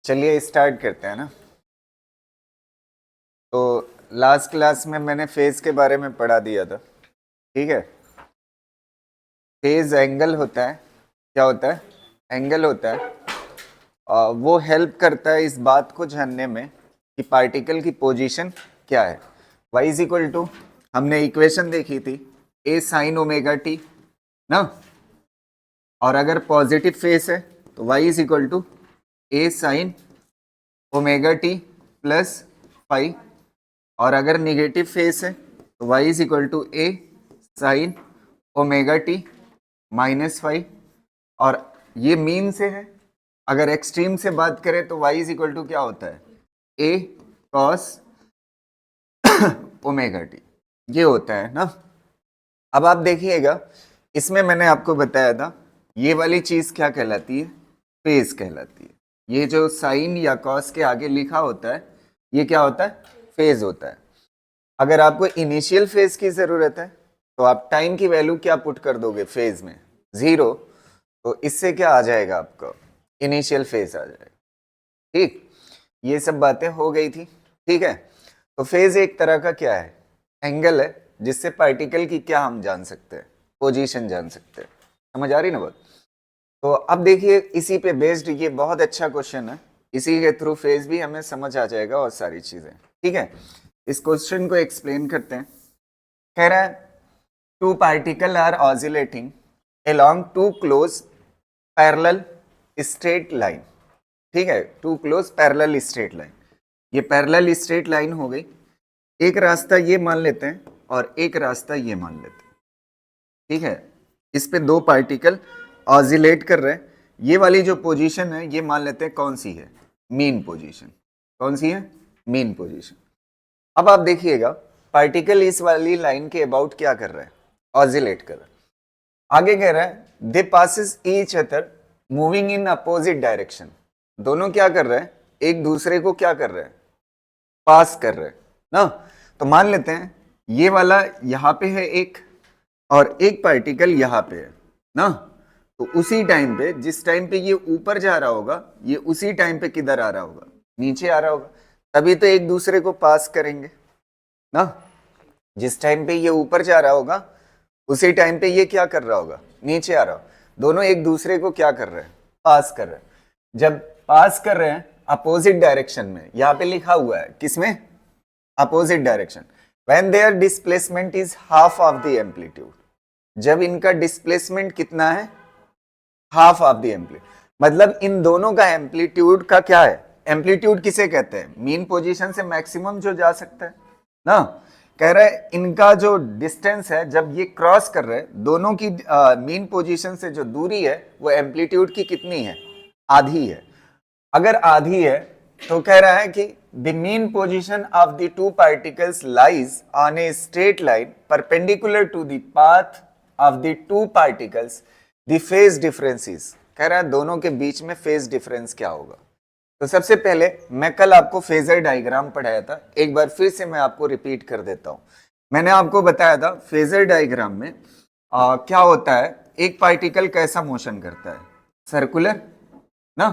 चलिए स्टार्ट करते हैं ना। तो लास्ट क्लास में मैंने फेज के बारे में पढ़ा दिया था, ठीक है। फेज एंगल होता है, क्या होता है? एंगल होता है। वो हेल्प करता है इस बात को जानने में कि पार्टिकल की पोजीशन क्या है। y इज इक्वल टू, हमने इक्वेशन देखी थी, a साइन ओमेगा टी ना। और अगर पॉजिटिव फेस है तो y is equal to a sine omega t plus five. और अगर निगेटिव फेस है तो y is equal to a sine omega t minus five. और ये मीन से है। अगर एक्सट्रीम से बात करें तो y इज इक्वल टू क्या होता है? ए कॉस ओमेगा टी, ये होता है ना। अब आप देखिएगा, इसमें मैंने आपको बताया था ये वाली चीज क्या कहलाती है? फेज कहलाती है। ये जो साइन या कॉस के आगे लिखा होता है ये क्या होता है? फेज होता है। अगर आपको इनिशियल फेज की जरूरत है तो आप टाइम की वैल्यू क्या पुट कर दोगे फेज में? 0। तो इससे क्या आ जाएगा आपको? इनिशियल फेज आ जाएगा। ठीक, ये सब बातें हो गई थी, ठीक है। तो फेज एक तरह का क्या है? एंगल है जिससे पार्टिकल की क्या हम जान सकते हैं? पोजीशन जान सकते हैं। समझ आ रही ना बात? तो अब देखिए, इसी पे बेस्ड ये बहुत अच्छा क्वेश्चन है। इसी के थ्रू फेज भी हमें समझ आ जाएगा और सारी चीजें, ठीक है। इस क्वेश्चन को एक्सप्लेन करते हैं। कह रहा है two particle are oscillating along two close parallel straight line. ठीक है, two close parallel straight line. ये पैरेलल स्ट्रेट लाइन हो गई। एक रास्ता ये मान लेते हैं और एक रास्ता ये मान लेते हैं, ठीक है। इस पे दो पार्टिकल ऑसिलेट कर रहे हैं। ये वाली जो पोजीशन है ये मान लेते हैं कौन सी है? Mean position. कौन सी है? Mean position. अब आप देखिएगा, पार्टिकल इस वाली लाइन के अबाउट क्या कर रहा है? ऑसिलेट कर रहा है। आगे कह रहा है they passes each other moving in opposite direction. दोनों क्या कर रहे हैं? एक दूसरे को क्या कर रहे हैं? पास कर रहे हैं ना। तो मान लेते हैं ये वाला यहां पे है एक, और एक पार्टिकल यहां पे है ना। तो उसी टाइम पे, जिस टाइम पे ये ऊपर जा रहा होगा, ये उसी टाइम पे किधर आ रहा होगा? नीचे आ रहा होगा। तभी तो एक दूसरे को पास करेंगे ना। जिस टाइम पे ये ऊपर जा रहा होगा उसी टाइम पे ये क्या कर रहा होगा? नीचे आ रहा होगा। दोनों एक दूसरे को क्या कर रहे हैं? पास कर रहे हैं। जब पास कर रहे हैं अपोजिट डायरेक्शन में, यहां पे लिखा हुआ है किसमें? Opposite direction. When their displacement is half of the amplitude. जब इनका डिस्प्लेसमेंट कितना है? Half of the amplitude. मतलब इन दोनों का एम्पलीट्यूड का क्या है? एम्पलीट्यूड किसे कहते हैं? मीन पोजीशन से मैक्सिमम जो जा सकता है ना। कह रहा है इनका जो डिस्टेंस है, जब ये क्रॉस कर रहे हैं, दोनों की मीन पोजीशन से जो दूरी है वो एम्पलीट्यूड की कितनी है? आधी है। अगर आधी है तो कह रहा है कि the mean position of the two particles lies on a straight line perpendicular to the path of the two particles. The phase difference is. कह रहा है दोनों के बीच में फेज डिफरेंस क्या होगा? तो सबसे पहले मैं कल आपको फेजर डायग्राम पढ़ाया था, एक बार फिर से मैं आपको रिपीट कर देता हूं। मैंने आपको बताया था फेजर डायग्राम में क्या होता है, एक पार्टिकल कैसा मोशन करता है? सर्कुलर ना।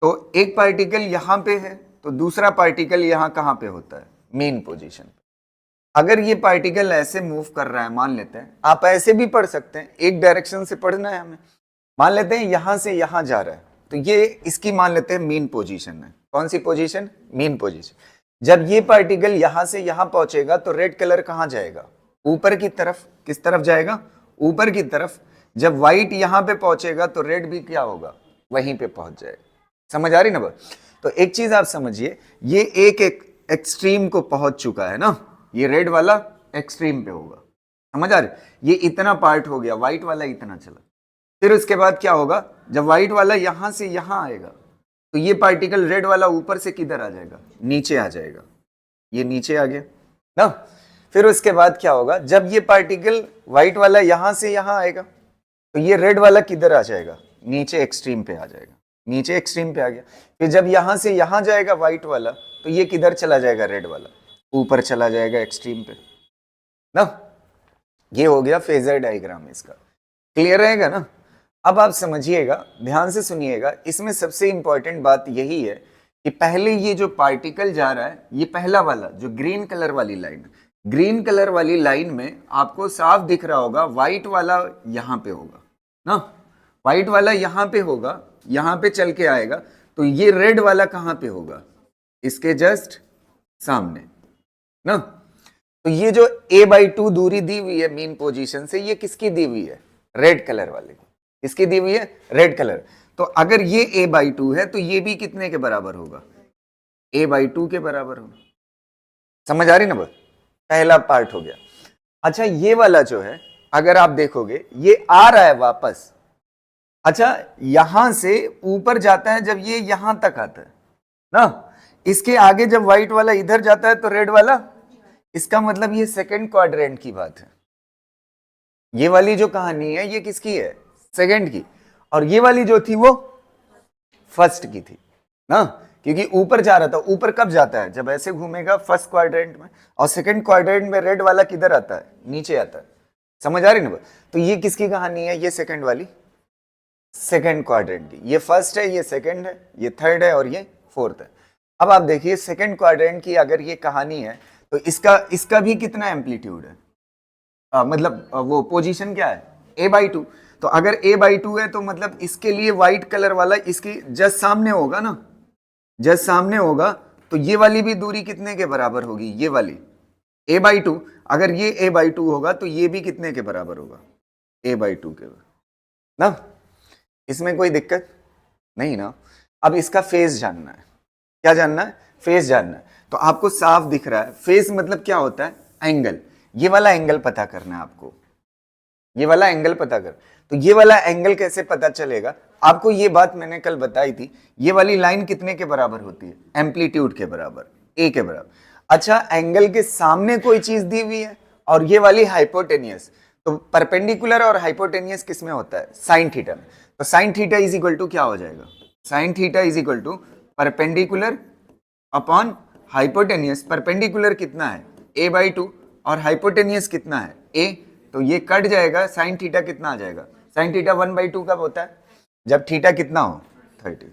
तो एक पार्टिकल यहां पे है तो दूसरा पार्टिकल यहां कहां पे होता है? मेन पोजीशन पे। अगर ये पार्टिकल ऐसे मूव कर रहा है, मान लेते हैं, आप ऐसे भी पढ़ सकते हैं, एक डायरेक्शन से पढ़ना है हमें। मान लेते हैं यहां से यहां जा रहा है, तो ये इसकी मान लेते हैं मीन पोजीशन है। कौन सी पोजीशन? Mean position. जब ये पार्टिकल यहां से यहां पहुंचेगा तो रेड कलर कहां जाएगा? ऊपर की तरफ। किस तरफ जाएगा? ऊपर की तरफ। जब व्हाइट यहां पे पहुंचेगा तो रेड भी क्या होगा? वहीं पे पहुंच जाएगा। समझ आ रही ना बात? तो एक चीज आप समझिए, ये एक एक्सट्रीम को पहुंच चुका है ना। ये रेड वाला एक्सट्रीम पे होगा। समझ आ रही? ये इतना पार्ट हो गया, व्हाइट वाला इतना चला। फिर उसके बाद क्या होगा? जब व्हाइट वाला यहां से यहां आएगा तो ये पार्टिकल रेड वाला ऊपर से किधर आ जाएगा? नीचे आ जाएगा। ये नीचे आ गया ना। फिर उसके बाद क्या होगा? जब ये पार्टिकल व्हाइट वाला यहां से यहां आएगा तो ये रेड वाला किधर आ जाएगा? नीचे एक्सट्रीम पे आ जाएगा। नीचे एक्सट्रीम पे आ गया। फिर जब यहां से यहां जाएगा व्हाइट वाला तो ये किधर चला जाएगा? रेड वाला ऊपर चला जाएगा एक्सट्रीम पे ना। ये हो गया फेजर डायग्राम इसका। क्लियर रहेगा ना? अब आप समझिएगा, ध्यान से सुनिएगा, इसमें सबसे इंपॉर्टेंट बात यही है कि पहले ये जो पार्टिकल जा रहा है, ये पहला वाला जो ग्रीन कलर वाली लाइन, ग्रीन कलर वाली लाइन में आपको साफ दिख रहा होगा व्हाइट वाला यहां पे होगा ना, व्हाइट वाला यहां पे होगा, यहां पे चल के आएगा, तो ये रेड वाला कहां पे होगा, इसके जस्ट सामने ना। तो ये जो a/2 दूरी दी हुई है मीन पोजीशन से, ये किसकी दी हुई है, रेड कलर वाले की। किसकी दी हुई है, रेड कलर। तो अगर ये a/2 है तो ये भी कितने के बराबर होगा, a/2 के बराबर होगा। समझ आ रही ना बात, पहला पार्ट हो गया। अच्छा ये वाला जो है अगर आप देखोगे ये आ रहा है वापस, अच्छा यहां से ऊपर जाता है, जब ये यहां तक आता है ना, इसके आगे जब व्हाइट वाला इधर जाता है तो रेड वाला, इसका मतलब ये सेकंड क्वाड्रेंट की बात है। ये वाली जो कहानी है ये किसकी है, सेकंड की, और ये वाली जो थी वो फर्स्ट की थी ना, क्योंकि ऊपर जा रहा था। ऊपर कब जाता है, जब ऐसे घूमेगा फर्स्ट क्वाड्रेंट में, और सेकंड क्वाड्रेंट में रेड वाला किधर आता है, नीचे आता है। समझ आ रही ना। तो ये किसकी कहानी है, ये सेकंड वाली, सेकंड क्वाड्रेंट की। ये फर्स्ट है, ये सेकंड है, ये थर्ड है और ये फोर्थ है। अब आप देखिए सेकंड क्वाड्रेंट की अगर ये कहानी है तो इसका भी कितना एम्पलीट्यूड है, मतलब वो पोजीशन क्या है, a/2। तो अगर a/2 है तो मतलब इसके लिए व्हाइट कलर वाला इसके जस्ट सामने होगा ना, जस्ट सामने होगा, तो ये वाली भी दूरी कितने के बराबर होगी, ये वाली a/2। अगर ये a/2 होगा तो ये भी कितने के बराबर होगा, a/2 के ना। इसमें कोई दिक्कत नहीं ना। अब इसका फेज जानना है, क्या जानना है, फेज जानना है। तो आपको साफ दिख रहा है, फेज मतलब क्या होता है, एंगल। ये वाला एंगल पता करना है आपको, ये वाला एंगल पता कर। तो ये वाला एंगल कैसे पता चलेगा, आपको ये बात मैंने कल बताई थी। ये वाली लाइन कितने के बराबर होती है, एम्पलीट्यूड के बराबर, ए के बराबर। अच्छा एंगल के सामने कोई चीज दी हुई है और ये वाली हाइपोटेनियस, तो परपेंडिकुलर और हाइपोटेनियस किसमें होता है, साइन थीटा में। तो sine theta is equal to क्या हो जाएगा, sine theta is equal to perpendicular upon hypotenuse. Perpendicular कितना है, a/2, और हाइपोटेनियस कितना है, a। तो ये कट जाएगा, साइन थीटा कितना आ जाएगा, साइन थीटा 1/2 कब होता है, जब थीटा कितना हो, 30।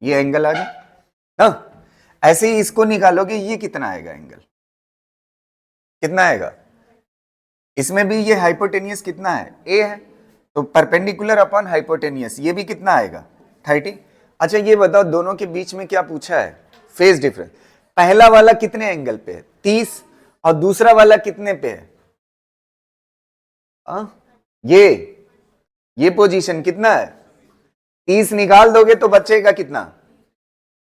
ये एंगल आ गया ना। ऐसे ही इसको निकालोगे, ये कितना आएगा एंगल, कितना आएगा, इसमें भी ये हाइपोटेनियस कितना है, a है, तो परपेंडिकुलर अपॉन हाइपोटेनियस ये भी कितना आएगा, 30। अच्छा ये बताओ दोनों के बीच में क्या पूछा है, फेज डिफरेंस। पहला वाला कितने एंगल पे है, 30, और दूसरा वाला कितने पे है, ये पोजीशन कितना है, 30 निकाल दोगे तो बचेगा कितना,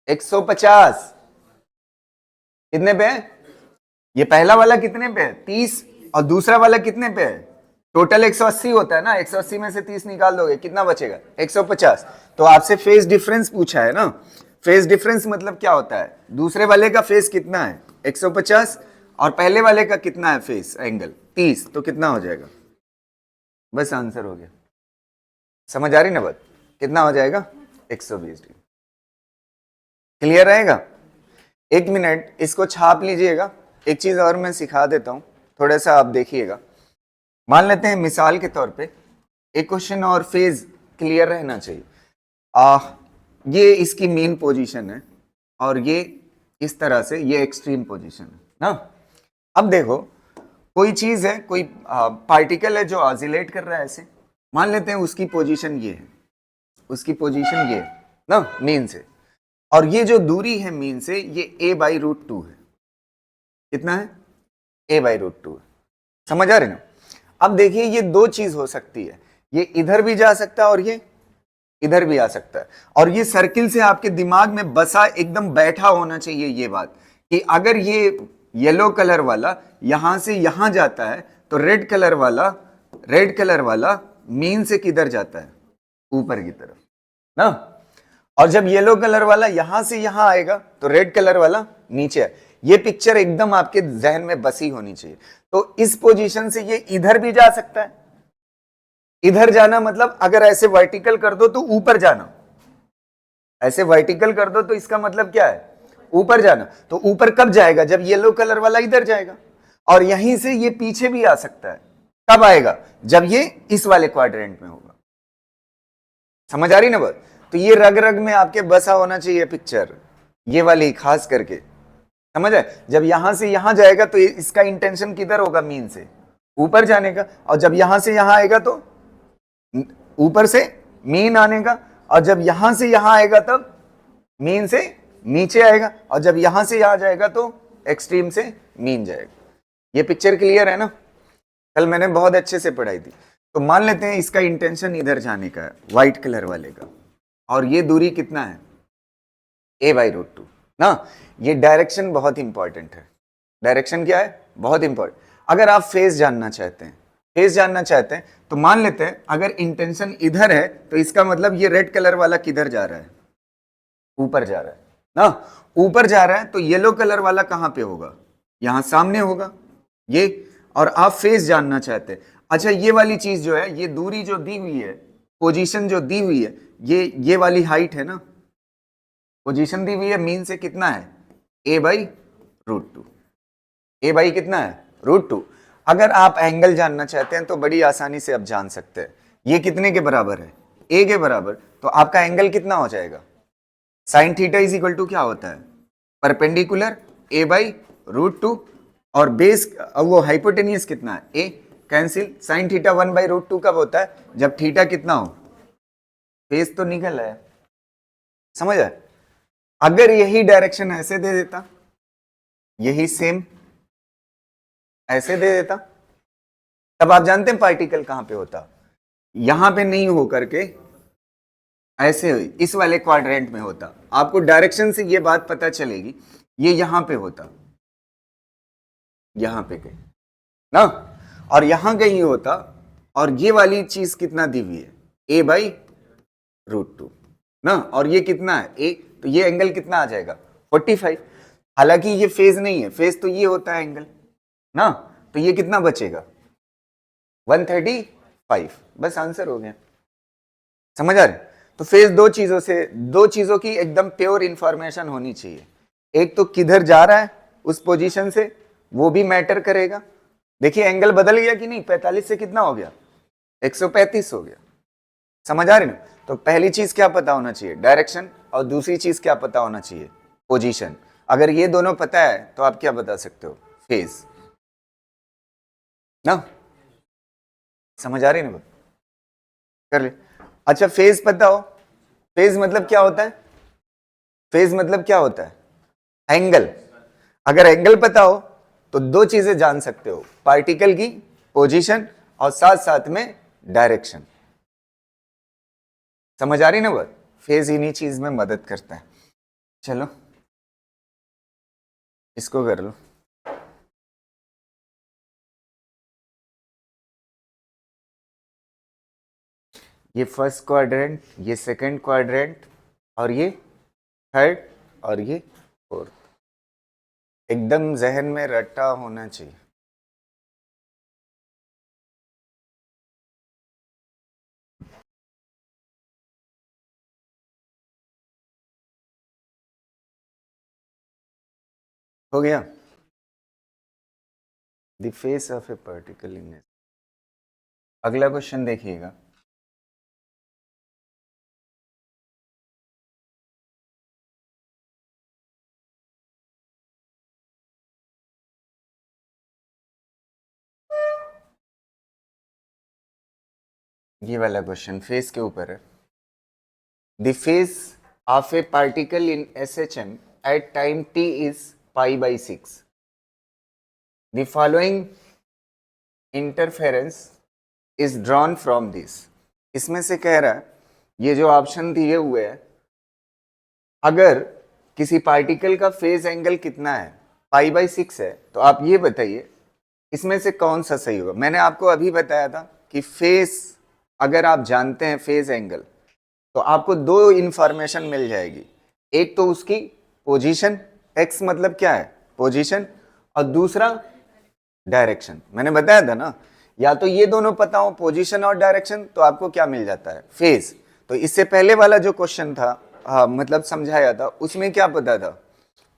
150। कितने पे है, ये पहला वाला कितने पे है, 30, और दूसरा वाला कितने पे है, टोटल 180 होता है ना, 180 में से 30 निकाल दोगे कितना बचेगा, 150। तो आपसे फेज डिफरेंस पूछा है ना। फेज डिफरेंस मतलब क्या होता है, दूसरे वाले का फेज कितना है 150, और पहले वाले का कितना है फेज एंगल 30, तो कितना हो जाएगा, बस आंसर हो गया। समझ आ रही ना बात, कितना हो जाएगा, 120 डिग्री। क्लियर रहेगा। एक मिनट इसको छाप लीजिएगा। एक चीज और मैं सिखा देता हूं, थोड़ा सा आप देखिएगा। मान लेते हैं मिसाल के तौर पे एक क्वेश्चन, और फेज क्लियर रहना चाहिए। ये इसकी मेन पोजीशन है और ये इस तरह से ये एक्सट्रीम पोजीशन है ना। अब देखो कोई चीज है, कोई पार्टिकल है जो ऑसिलेट कर रहा है ऐसे, मान लेते हैं उसकी पोजीशन ये है, उसकी पोजीशन ये है ना मीन से, और ये जो दूरी है मीन से ये a/√2 है। कितना है, a/√2 है। समझ आ रहे ना। अब देखिए ये दो चीज हो सकती है, ये इधर भी जा सकता है और ये इधर भी आ सकता है। और ये सर्किल से आपके दिमाग में बसा एकदम बैठा होना चाहिए ये बात, कि अगर ये येलो कलर वाला यहां से यहां जाता है तो रेड कलर वाला मीन से किधर जाता है, ऊपर की तरफ ना। और जब येलो कलर वाला यहां से यहां आएगा तो रेड कलर वाला नीचे है। ये पिक्चर एकदम आपके जहन में बसी होनी चाहिए। तो इस पोजीशन से ये इधर भी जा सकता है, इधर जाना मतलब अगर ऐसे वर्टिकल कर दो तो ऊपर जाना, ऐसे वर्टिकल कर दो तो इसका मतलब क्या है, ऊपर जाना। तो ऊपर कब जाएगा, जब येलो कलर वाला इधर जाएगा। और यहीं से ये पीछे भी आ सकता है, कब आएगा, जब ये इस वाले क्वाड्रेंट में होगा। समझ आ रही ना बात? तो ये रग रग में आपके बसा होना चाहिए पिक्चर, ये वाली खास करके, समझ आए? जब यहां से यहां जाएगा तो इसका इंटेंशन किधर होगा? मीन से ऊपर जाने का, और जब यहां से यहां आएगा तो ऊपर से मीन आने का, और जब यहां से यहां आएगा तब मीन से नीचे आएगा, और जब यहां से यहां जाएगा तो एक्सट्रीम से मीन जाएगा। ये पिक्चर क्लियर है ना? कल मैंने बहुत अच्छे से पढ़ाई थी। तो मान लेते हैं इसका इंटेंशन इधर जाने का है, व्हाइट कलर वाले का, और ये दूरी कितना है? a/√2 ना। ये डायरेक्शन बहुत इंपॉर्टेंट है। डायरेक्शन क्या है? बहुत इंपॉर्टेंट। अगर आप फेज जानना चाहते हैं, फेज जानना चाहते हैं तो मान लेते हैं अगर इंटेंशन इधर है तो इसका मतलब ये रेड कलर वाला किधर जा रहा है? ऊपर जा रहा है ना। ऊपर जा रहा है तो येलो कलर वाला कहां पे होगा? यहां सामने होगा ये। और आप फेज जानना चाहते हैं, अच्छा ये वाली चीज जो है, ये दूरी जो दी हुई है, पोजीशन जो दी हुई है, ये वाली हाइट है ना, पोजीशन दी हुई है मीन से कितना है? a/√2। a कितना है? √2। अगर आप एंगल जानना चाहते हैं तो बड़ी आसानी से आप जान सकते हैं, ये कितने के बराबर है? a के बराबर। तो आपका एंगल कितना हो जाएगा? Sine theta is equal to क्या होता है? परपेंडिकुलर a/√2, और बेस वो हाइपोटेनियस कितना है? a। कैंसिल। साइन थीटा 1/√2 कब होता है? जब थीटा कितना हो? फेस तो निकल है, समझ आए? अगर यही डायरेक्शन ऐसे दे देता, यही सेम ऐसे दे देता, तब आप जानते हैं पार्टिकल कहां पे होता? यहां पे नहीं हो करके ऐसे इस वाले क्वाड्रेंट में होता। आपको डायरेक्शन से ये बात पता चलेगी, ये यहां पे होता, यहां पे कहीं ना, और यहां कहीं होता। और ये वाली चीज कितना दी हुई है? a/√2 ना। और ये कितना है? a। तो ये एंगल कितना आ जाएगा? 45। हालांकि ये फेज नहीं है, फेज तो ये होता है एंगल ना। तो ये कितना बचेगा? 135। बस आंसर हो गया। समझ आ रहे? तो फेज दो चीजों की एकदम प्योर इंफॉर्मेशन होनी चाहिए। एक तो किधर जा रहा है उस पोजीशन से, वो भी मैटर करेगा। देखिए एंगल बदल गया कि नहीं? 45 से कितना हो गया? 135 हो गया। समझ आ रही ना? तो पहली चीज क्या पता होना चाहिए? डायरेक्शन। और दूसरी चीज क्या पता होना चाहिए? पोजीशन। अगर ये दोनों पता है तो आप क्या बता सकते हो? फेज ना। समझ आ रही ना? कर ले। अच्छा फेज पता हो, फेज मतलब क्या होता है? फेज मतलब क्या होता है? एंगल। अगर एंगल पता हो तो दो चीजें जान सकते हो, पार्टिकल की पोजीशन और साथ साथ में डायरेक्शन। समझ आ रही ना बात? फेज इन्हीं चीज में मदद करता है। चलो इसको कर लो। ये फर्स्ट क्वाड्रेंट, ये सेकंड क्वाड्रेंट, और ये थर्ड, और ये फोर्थ। एकदम जहन में रटा होना चाहिए। हो गया? The face of A particle in. अगला क्वेश्चन देखिएगा। ये वाला क्वेश्चन फेस के ऊपर है। The face of A particle in SHM at time t is π/6. The following interference is drawn from this. इसमें से कह रहा है, ये जो ऑप्शन दिए हुए हैं, अगर किसी पार्टिकल का फेज एंगल कितना है? π/6 है। तो आप ये बताइए इसमें से कौन सा सही होगा? मैंने आपको अभी बताया था कि फेस, अगर आप जानते हैं फेज एंगल, तो आपको दो इंफॉर्मेशन मिल जाएगी। एक तो उसकी पोजीशन, एक्स मतलब क्या है? पोजीशन, और दूसरा डायरेक्शन। मैंने बताया था ना, या तो ये दोनों पता हो, पोजीशन और डायरेक्शन, तो आपको क्या मिल जाता है? फेज। तो इससे पहले वाला जो क्वेश्चन था, मतलब समझाया था, उसमें क्या पता था?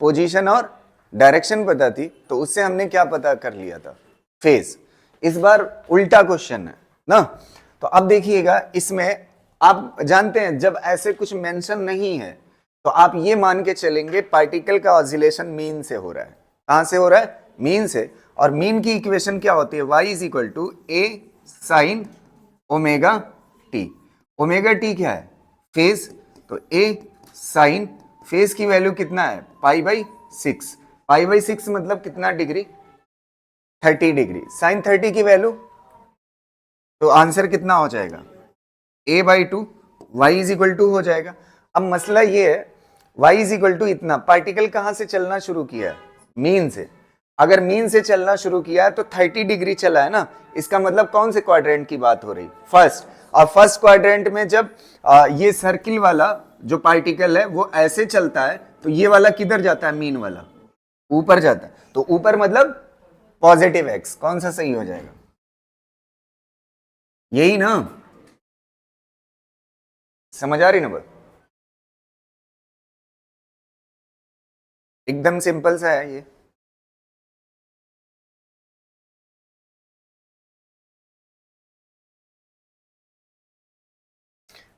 पोजीशन और डायरेक्शन पता थी, तो उससे हमने क्या पता कर लिया था? फेज। इस बार उल्टा क्वेश्चन है ना। तो अब देखिएगा, इसमें आप जानते हैं जब ऐसे कुछ मेंशन नहीं है तो आप ये मान के चलेंगे पार्टिकल का ऑसिलेशन मीन से हो रहा है। कहां से हो रहा है? मीन से। और मीन की इक्वेशन क्या होती है? y is equal to a sine omega t. Omega t क्या है? फेज। तो ए साइन, फेज की वैल्यू कितना है? Pi by 6। पाई बाई 6 मतलब कितना डिग्री? 30 डिग्री। साइन 30 की वैल्यू, तो आंसर कितना हो जाएगा? a by two, y is equal to हो जाएगा। अब मसला ये है, y इज इक्वल टू इतना, पार्टिकल कहां से चलना शुरू किया है? मीन से। अगर मीन से चलना शुरू किया है तो 30 डिग्री चला है ना, इसका मतलब कौन से क्वाड्रेंट की बात हो रही? फर्स्ट। और फर्स्ट क्वाड्रेंट में जब ये सर्किल वाला जो पार्टिकल है वो ऐसे चलता है तो ये वाला किधर जाता है? मीन वाला ऊपर जाता है। तो ऊपर मतलब पॉजिटिव x। कौन सा सही हो जाएगा? यही ना? समझ आ रही ना बात? एकदम सिंपल सा है ये।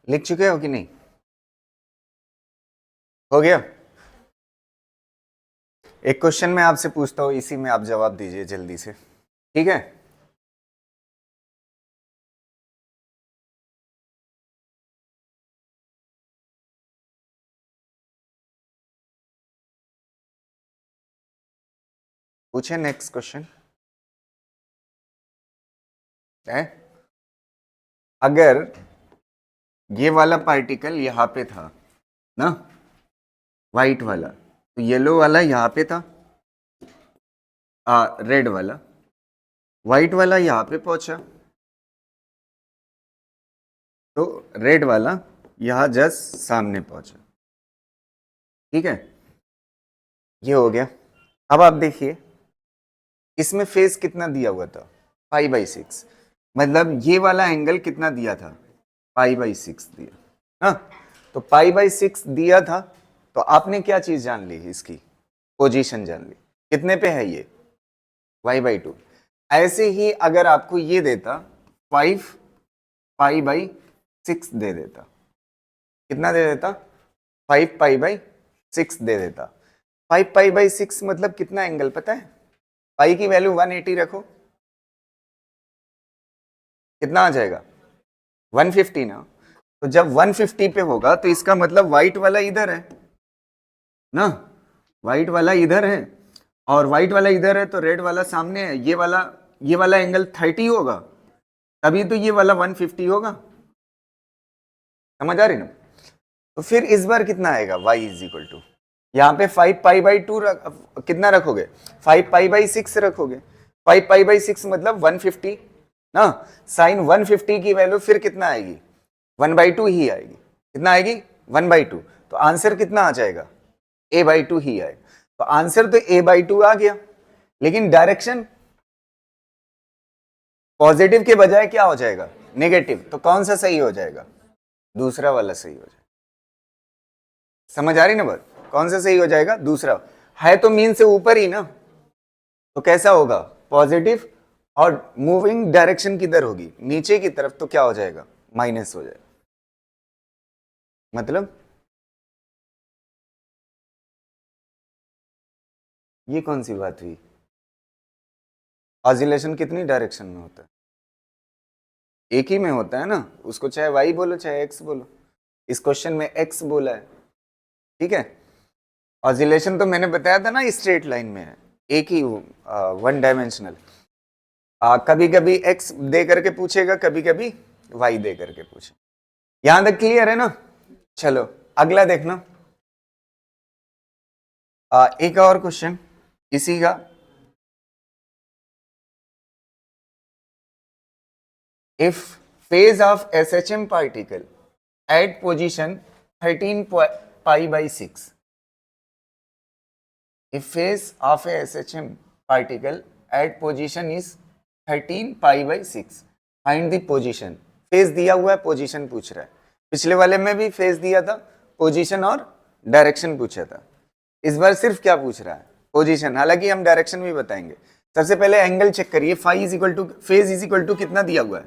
लिख चुके हो कि नहीं? हो गया? एक क्वेश्चन मैं आपसे पूछता हूं, इसी में आप जवाब दीजिए जल्दी से, ठीक है? पूछे नेक्स्ट क्वेश्चन है। अगर ये वाला पार्टिकल यहां पे था ना, व्हाइट वाला, तो येलो वाला यहां पे था, रेड वाला, व्हाइट वाला यहां पे पहुंचा, तो रेड वाला यहां जस्ट सामने पहुंचा, ठीक है? ये हो गया। अब आप देखिए इसमें फेस कितना दिया हुआ था? Pi by 6। मतलब ये वाला एंगल कितना दिया था? पाई बाई 6 दिया ना। तो पाई बाई 6 दिया था, तो आपने क्या चीज जान ली? इसकी पोजीशन जान ली। कितने पे है ये? y by 2। ऐसे ही अगर आपको ये देता 5 पाई बाई 6 दे देता, कितना दे देता? 5 पाई बाई 6 दे देता। 5 पाई बाई 6 मतलब कितना एंगल पता है? पाई की वैल्यू 180 रखो, कितना आ जाएगा? 150 ना। तो जब 150 पे होगा तो इसका मतलब व्हाइट वाला इधर है ना, व्हाइट वाला इधर है और व्हाइट वाला इधर है, तो रेड वाला सामने है। ये वाला एंगल 30 होगा, तभी तो ये वाला 150 होगा। समझ आ रही ना? तो फिर इस बार कितना आएगा? y इज इक्वल टू, यहाँ पे 5 पाई बाई 2 कितना रखोगे? 5 पाई बाई 6 रखोगे। 5 पाई बाई 6 मतलब 150 ना। साइन 150 की वैल्यू फिर कितना आएगी? 1 बाई 2 ही आएगी। कितना आएगी? 1 बाई 2। तो आंसर कितना आ जाएगा? a बाई 2 ही आएगा। तो आंसर तो a बाई 2 आ गया, लेकिन डायरेक्शन पॉजिटिव के बजाय क्या हो जाएगा? नेगेटिव। तो कौन सा सही हो जाएगा? दूसरा वाला सही हो जाएगा। समझ आ रही ना बात? कौन सा सही हो जाएगा? दूसरा। है तो मीन से ऊपर ही ना, तो कैसा होगा? पॉजिटिव। और मूविंग डायरेक्शन किधर होगी? नीचे की तरफ। तो क्या हो जाएगा? माइनस हो जाएगा। मतलब ये कौन सी बात हुई? ऑसिलेशन कितनी डायरेक्शन में होता है? एक ही में होता है ना, उसको चाहे y बोलो चाहे x बोलो। इस क्वेश्चन में x बोला है, ठीक है? ऑसिलेशन तो मैंने बताया था ना स्ट्रेट लाइन में है, एक ही वन डायमेंशनल। कभी कभी x दे करके पूछेगा, कभी कभी y दे करके पूछे। यहां तक क्लियर है ना? चलो अगला देखना। एक और क्वेश्चन इसी का। If phase of SHM particle at position 13 pi by 6, if phase of a SHM particle at position is 13 pi by 6, find the position। Phase दिया हुआ है, पोजीशन पूछ रहा है। पिछले वाले में भी फेज दिया था, पोजीशन और डायरेक्शन पूछा था। इस बार सिर्फ क्या पूछ रहा है? पोजीशन। हालांकि हम डायरेक्शन भी बताएंगे। सबसे पहले एंगल चेक करिए। Phi is equal to, phase is equal to कितना दिया हुआ है?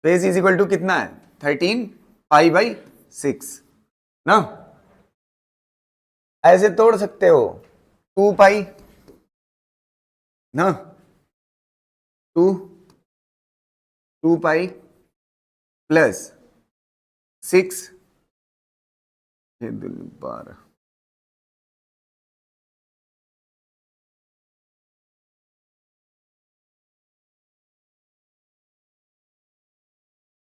फेज इज इक्वल टू कितना है? 13 π/6 ना, ऐसे तोड़ सकते हो 2 पाई ना, 2 पाई +6 12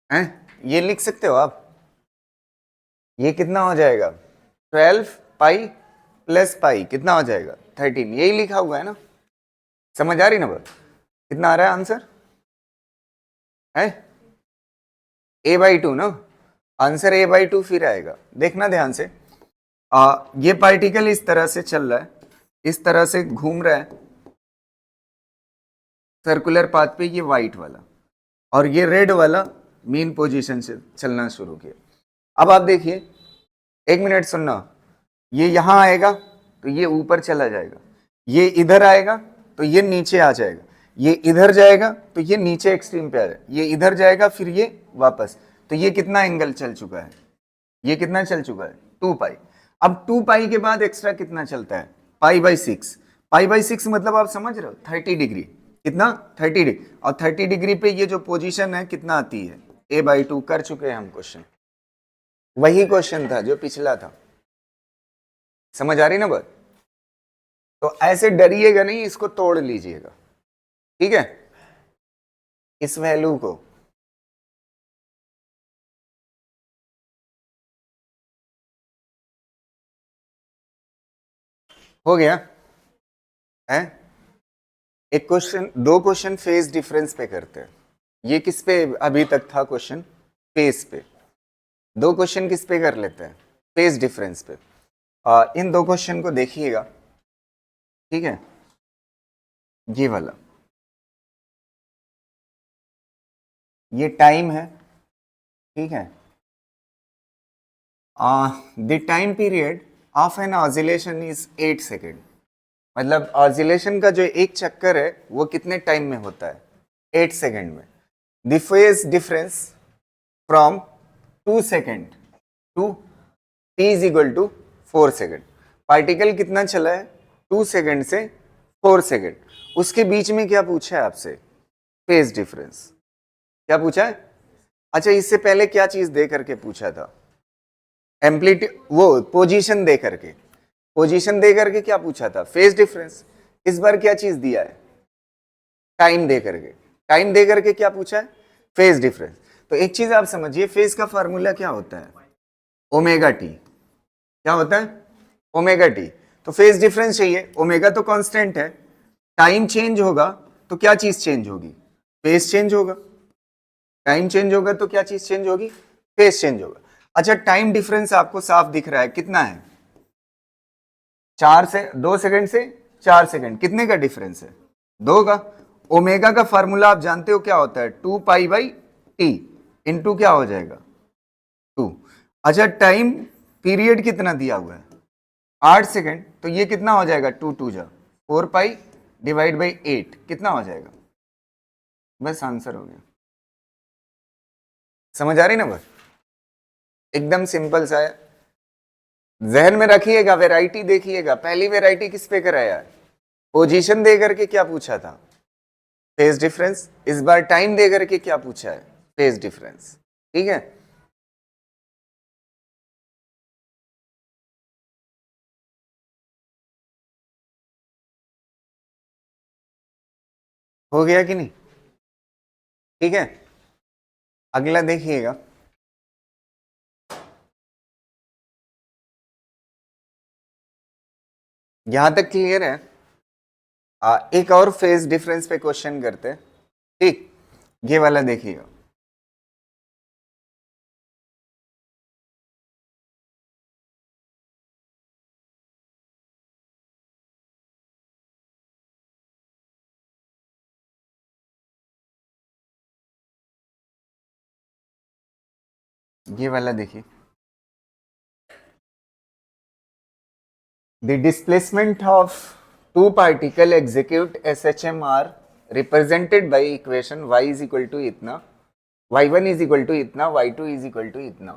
हैं, ये लिख सकते हो आप। ये कितना हो जाएगा 12 पाई +पाई कितना हो जाएगा 13, यही लिखा हुआ है ना, समझ आ रही ना बात। कितना आ रहा है आंसर है a/2 ना, आंसर a/2 फिर आएगा। देखना ध्यान से, ये पार्टिकल इस तरह से चल रहा है, इस तरह से घूम रहा है सर्कुलर पाथ पे, ये व्हाइट वाला, और ये रेड वाला मीन पोजीशन से चलना शुरू किया। अब आप देखिए, 1 मिनट सुनना, ये यहां आएगा तो ये ऊपर चला जाएगा, ये इधर आएगा तो ये नीचे आ जाएगा, ये इधर जाएगा तो ये नीचे एक्सट्रीम पे आ जाएगा, ये इधर जाएगा फिर ये वापस, तो ये कितना एंगल चल चुका है, ये कितना चल चुका है 2 पाई। अब 2 पाई के बाद एक्स्ट्रा कितना चलता है π/6, π/6 मतलब आप समझ रहे हो 30 डिग्री, कितना 30 डिग्री, और 30 डिग्री पे ये जो पोजीशन है कितना आती है a/2, कर चुके हैं हम क्वेश्चन, वही क्वेश्चन था जो पिछला था, समझ आ रही ना बात। तो ऐसे डरिएगा नहीं, इसको तोड़ लीजिएगा, ठीक है, इस वैल्यू को। हो गया है एक क्वेश्चन, 2 क्वेश्चन फेज डिफरेंस पे करते हैं। ये किस पे अभी तक था क्वेश्चन, फेज पे। 2 क्वेश्चन किस पे कर लेते हैं, फेज डिफरेंस पे। इन 2 क्वेश्चन को देखिएगा, ठीक है, ये वाला, ये टाइम है, ठीक है, the time period of an oscillation is 8 second, मतलब ऑसिलेशन का जो एक चक्कर है वो कितने टाइम में होता है 8 सेकेंड में। The phase difference from 2 second to t is equal to 4 second. Particle कितना चला है 2 सेकेंड से 4 सेकेंड, उसके बीच में क्या पूछा है आपसे, फेज डिफरेंस। क्या पूछा है, अच्छा इससे पहले क्या चीज दे करके पूछा था, एम्पलीट्यूड, वो पोजीशन दे करके, पोजीशन दे करके क्या पूछा था, फेज डिफरेंस। इस बार क्या चीज दिया है, टाइम दे करके, टाइम दे करके क्या पूछा है, फेज डिफरेंस। तो एक चीज आप समझिए, फेज का फार्मूला क्या होता है, ओमेगा टी। क्या होता है, ओमेगा टी। तो फेज डिफरेंस चाहिए, ओमेगा तो कांस्टेंट है, टाइम चेंज होगा तो क्या चीज चेंज होगी, फेज चेंज होगा, टाइम चेंज होगा तो क्या चीज चेंज होगी, फेज चेंज होगा। अच्छा टाइम डिफरेंस आपको साफ दिख रहा है, कितना है 2 सेकंड से 4 सेकंड, कितने का डिफरेंस है 2 का। ओमेगा का फार्मूला आप जानते हो क्या होता है, 2 पाई/t इंटू क्या हो जाएगा 2। अच्छा टाइम पीरियड कितना दिया हुआ है 8 सेकंड, तो ये कितना हो जाएगा 2 2 जा 4 पाई/8 कितना हो जाएगा, बस आंसर हो गया। समझ आ रही ना बस, एकदम सिंपल सा है, जहन में रखिएगा। वैरायटी देखिएगा, पहली वैरायटी किस पे कराया है, पोजीशन दे करके क्या पूछा था, फेज डिफरेंस। इस बार टाइम दे करके क्या पूछा है, फेज डिफरेंस, ठीक है। हो गया कि नहीं, ठीक है। अगला देखिएगा, यहां तक क्लियर है। एक और फेज डिफरेंस पे क्वेश्चन करते हैं, ठीक, ये वाला देखिएगा। ये वाला देखिए, the displacement of 2 particle execute SHM are represented by equation y is equal to इतना, y1 इज इक्वल टू इतना, y2 इज इक्वल टू इतना।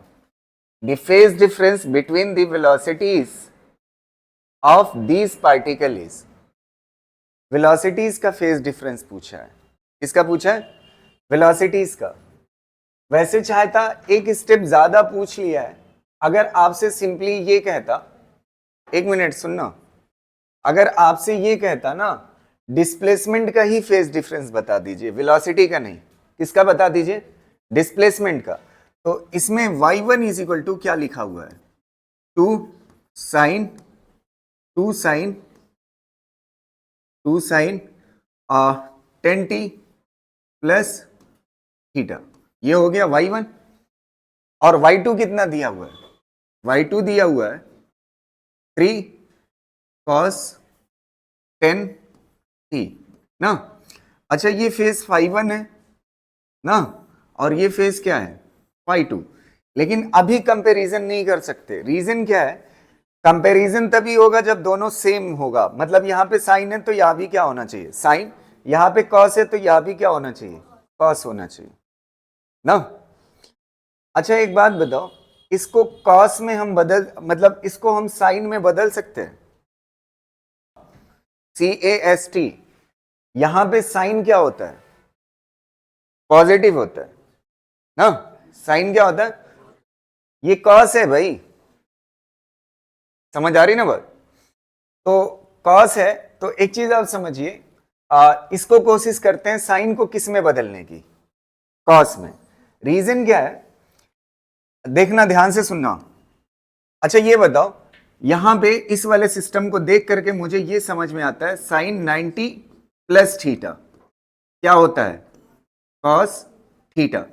The phase difference between the velocities of these particle is, velocities का phase difference पूछा है। किसका पूछा है? Velocities का। वैसे चाहता एक स्टेप ज्यादा पूछ लिया है। अगर आपसे सिंपली ये कहता, एक मिनट सुनना, अगर आपसे ये कहता ना डिस्प्लेसमेंट का ही फेज डिफरेंस बता दीजिए, वेलोसिटी का नहीं, किसका बता दीजिए? डिस्प्लेसमेंट का। तो इसमें y1 इज इक्वल टू क्या लिखा हुआ है? 2 साइन 10t प्लस थीटा, ये हो गया y1। और y2 कितना दिया हुआ है? y2 दिया हुआ है 3 cos 10t ना। अच्छा, ये फेज φ1 है ना, और ये फेज क्या है? φ2। लेकिन अभी कंपैरिजन नहीं कर सकते। रीजन क्या है? कंपैरिजन तभी होगा जब दोनों सेम होगा। मतलब यहां पे साइन है तो यहां भी क्या होना चाहिए? साइन। यहां पे कॉस है तो यहां भी क्या होना चाहिए? कॉस होना चाहिए ना। अच्छा, एक बात बताओ, इसको कॉस में हम बदल, मतलब इसको हम साइन में बदल सकते हैं? CAST, यहां पे साइन क्या होता है? पॉजिटिव होता है ना। साइन क्या होता है? ये कॉस है भाई, समझ आ रही ना बात? तो कॉस है तो एक चीज आप समझिए, इसको कोशिश करते हैं साइन को किस में बदलने की? कॉस में। रीजन क्या है? देखना, ध्यान से सुनना। अच्छा ये बताओ, यहां पे इस वाले सिस्टम को देख करके मुझे ये समझ में आता है साइन 90 प्लस थीटा क्या होता है? Cos theta.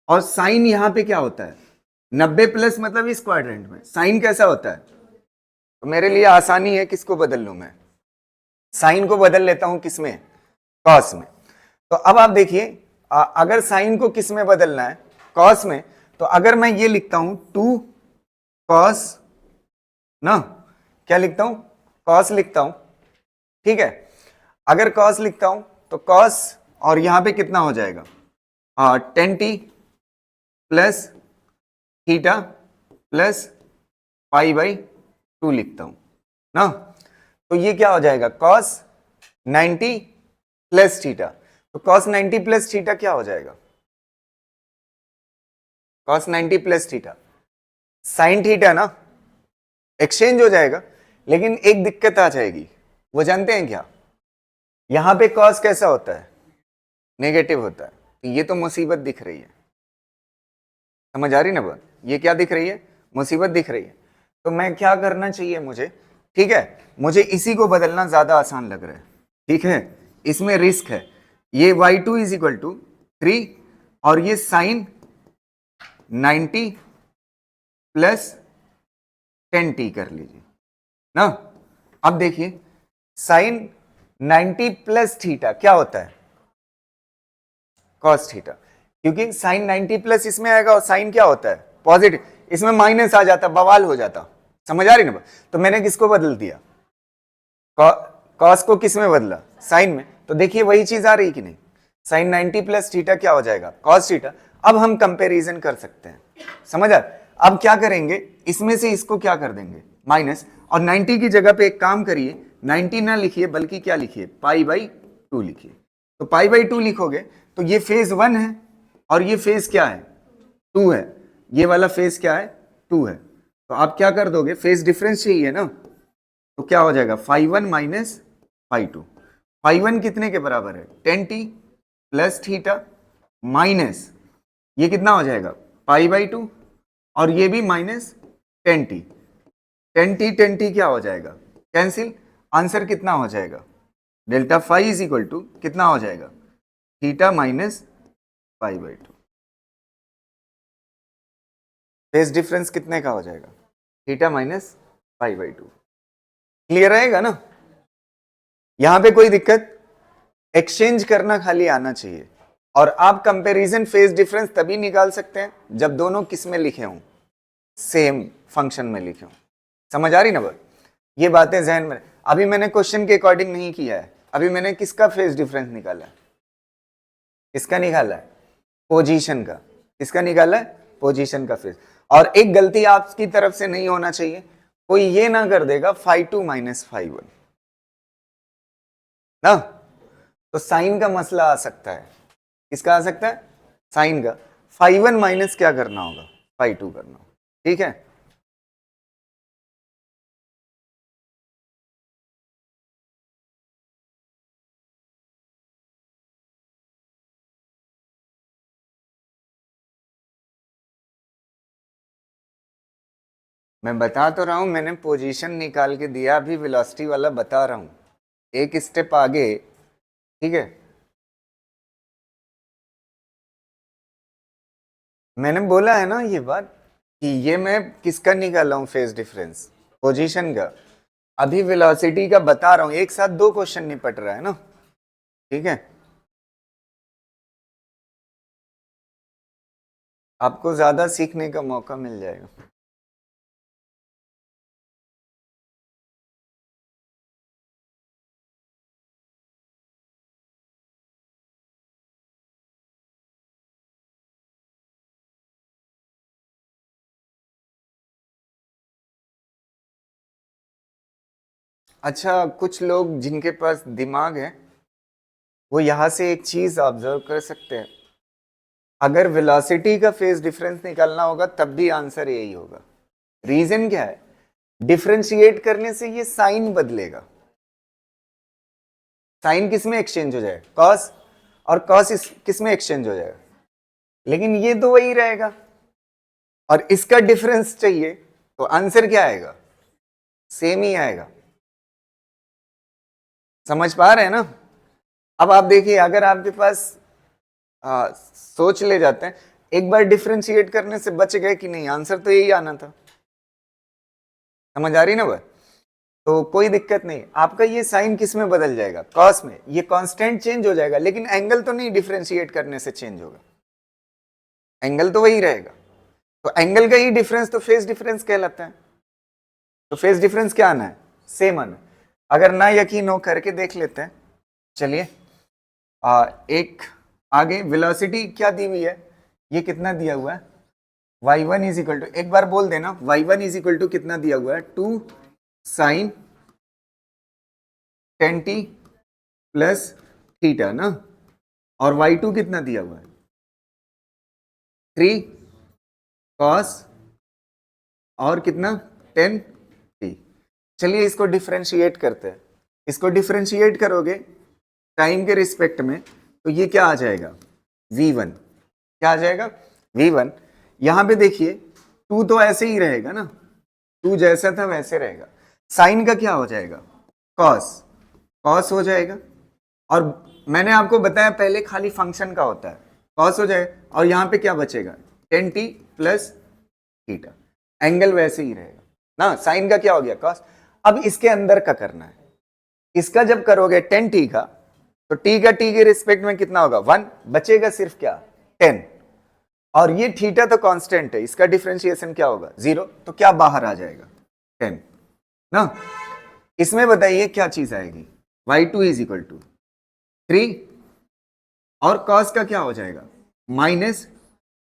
और साइन यहां पे क्या होता है? 90 प्लस, मतलब इस क्वाड्रेंट में साइन कैसा होता है? तो मेरे लिए आसानी है, किसको बदल लूं मैं? साइन को बदल लेता हूं किसमें? कॉस में। तो अब आप देखिए, अगर साइन को किस में बदलना है? कॉस में। तो अगर मैं ये लिखता हूं 2 कॉस ना, क्या लिखता हूं? कॉस लिखता हूं, ठीक है। अगर कॉस लिखता हूं तो कॉस, और यहां पे कितना हो जाएगा? 10t प्लस थीटा प्लस π/2 लिखता हूं ना। तो ये क्या हो जाएगा? Cos 90 plus theta. तो कॉस 90 प्लस थीटा क्या हो जाएगा? Cos 90 plus theta sine theta ना, एक्सचेंज हो जाएगा। लेकिन एक दिक्कत आ जाएगी, वो जानते हैं क्या? यहां पे कॉस कैसा होता है? नेगेटिव होता है। तो ये तो मुसीबत दिख रही है, समझ आ रही ना बात? ये क्या दिख रही है? मुसीबत दिख रही है। तो मैं क्या करना चाहिए मुझे? ठीक है, मुझे इसी को बदलना ज्यादा आसान लग रहा है, ठीक है। इसमें रिस्क है। ये y2 इज इक्वल टू 3 और ये साइन 90 प्लस 10t कर लीजिए ना। अब देखिए, साइन 90 प्लस थीटा क्या होता है? Cos theta. क्योंकि साइन 90 प्लस इसमें आएगा और साइन क्या होता है? पॉजिटिव। इसमें माइनस आ जाता, बवाल हो जाता। समझ आ रही ना? तो मैंने किसको बदल दिया? कॉस को किस में बदला? साइन में। तो देखिए वही चीज आ रही कि नहीं? साइन 90 प्लस थीटा क्या हो जाएगा? Cos theta. अब हम कंपैरिजन कर सकते हैं, समझ आ? अब क्या करेंगे, इसमें से इसको क्या कर देंगे? माइनस। और 90 की जगह पे एक काम करिए, 90 ना लिखिए बल्कि क्या लिखिए? π/2 लिखिए। तो π/2 लिखोगे तो ये फेज 1 है और ये फेज क्या है? 2 है। ये वाला फेज क्या है? 2 है। तो आप क्या कर दोगे? फेज डिफरेंस चाहिए ना, तो क्या हो जाएगा? φ1 माइनस φ2। φ1 कितने के बराबर है? 10t प्लस थीटा माइनस, ये कितना हो जाएगा? π/2, और ये भी माइनस 10t। 10t क्या हो जाएगा? कैंसिल। आंसर कितना हो जाएगा? Delta phi is equal to कितना हो जाएगा? Theta minus π/2। फेज डिफरेंस कितने का हो जाएगा? Theta minus π/2। क्लियर रहेगा ना? यहां पे कोई दिक्कत? एक्सचेंज करना खाली आना चाहिए। और आप कंपैरिजन फेज डिफरेंस तभी निकाल सकते हैं जब दोनों किस में लिखे हों? सेम फंक्शन में लिखे हों। समझ आ रही ना बात? ये बातें जहन में। अभी मैंने क्वेश्चन के अकॉर्डिंग नहीं किया है, अभी मैंने किसका फेज डिफरेंस निकाला है? किसका निकाला है? पोजीशन का। किसका निकाला है? पोजीशन का फेज। और एक गलती आपकी तरफ से नहीं होना चाहिए, कोई ये ना कर देगा φ2 माइनस φ1 ना, तो साइन का मसला आ सकता है। किसका आ सकता है? साइन का। φ1 माइनस क्या करना होगा? φ2 करना होगा। ठीक है, मैं बता तो रहा हूं, मैंने पोजीशन निकाल के दिया, अभी वेलोसिटी वाला बता रहा हूं, एक स्टेप आगे। ठीक है, मैंने बोला है ना ये बात कि ये मैं किसका निकाला हूं फेज डिफरेंस, पोजीशन का। अभी वेलोसिटी का बता रहा हूं, एक साथ दो क्वेश्चन निपट रहा है ना। ठीक है, आपको ज्यादा सीखने का मौका मिल जाएगा। अच्छा, कुछ लोग जिनके पास दिमाग है वो यहां से एक चीज ऑब्जर्व कर सकते हैं, अगर वेलोसिटी का फेज डिफरेंस निकालना होगा तब भी आंसर यही होगा। रीजन क्या है? डिफरेंशिएट करने से ये साइन बदलेगा। साइन किस में एक्सचेंज हो जाएगा? कॉस, और कॉस किस में एक्सचेंज हो जाएगा? लेकिन ये तो वही रहेगा, और इसका डिफरेंस चाहिए तो आंसर क्या आएगा? सेम ही आएगा। समझ पा रहे हैं ना? अब आप देखिए, अगर आपके पास सोच ले जाते हैं, एक बार डिफरेंशिएट करने से बच गए कि नहीं, आंसर तो यही आना था। समझ आ रही ना वह? तो कोई दिक्कत नहीं, आपका ये साइन किस में बदल जाएगा? कॉस में। ये कांस्टेंट चेंज हो जाएगा, लेकिन एंगल तो नहीं डिफरेंशिएट करने से चेंज होगा, एंगल तो वही रहेगा। तो एंगल का ही डिफरेंस तो फेज डिफरेंस कहलाता है। तो फेज डिफरेंस क्या आना है? सेम आना है। अगर ना यकीन हो करके देख लेते हैं, चलिए। एक आगे वेलोसिटी क्या दी हुई है, ये कितना दिया हुआ है? y1 इज इक्वल टू, एक बार बोल देना, y1 इज इक्वल टू कितना दिया हुआ है? 2 साइन 10t प्लस थीटा ना, और y2 कितना दिया हुआ है? 3 कॉस और कितना? 10t। चलिए इसको डिफरेंशिएट करते हैं। इसको डिफरेंशिएट करोगे टाइम के रिस्पेक्ट में, तो ये क्या आ जाएगा? v1। क्या आ जाएगा? v1। यहां पे देखिए 2 तो ऐसे ही रहेगा ना, 2 जैसा था वैसे रहेगा। साइन का क्या हो जाएगा? कॉस, कॉस हो जाएगा। और मैंने आपको बताया पहले खाली फंक्शन का होता है, कॉस हो जाएगा, और यहां पे क्या बचेगा? 10t plus theta. एंगल वैसे ही रहेगा ना, साइन का क्या हो गया? कॉस। अब इसके अंदर का करना है, इसका जब करोगे 10t का, तो t का t के रिस्पेक्ट में कितना होगा? 1 बचेगा, सिर्फ क्या? 10। और ये थीटा तो कांस्टेंट है, इसका डिफरेंशिएशन क्या होगा? 0। तो क्या बाहर आ जाएगा? 10 ना। इसमें बताइए क्या चीज आएगी? y2 इज इक्वल टू 3, और cos का क्या हो जाएगा? माइनस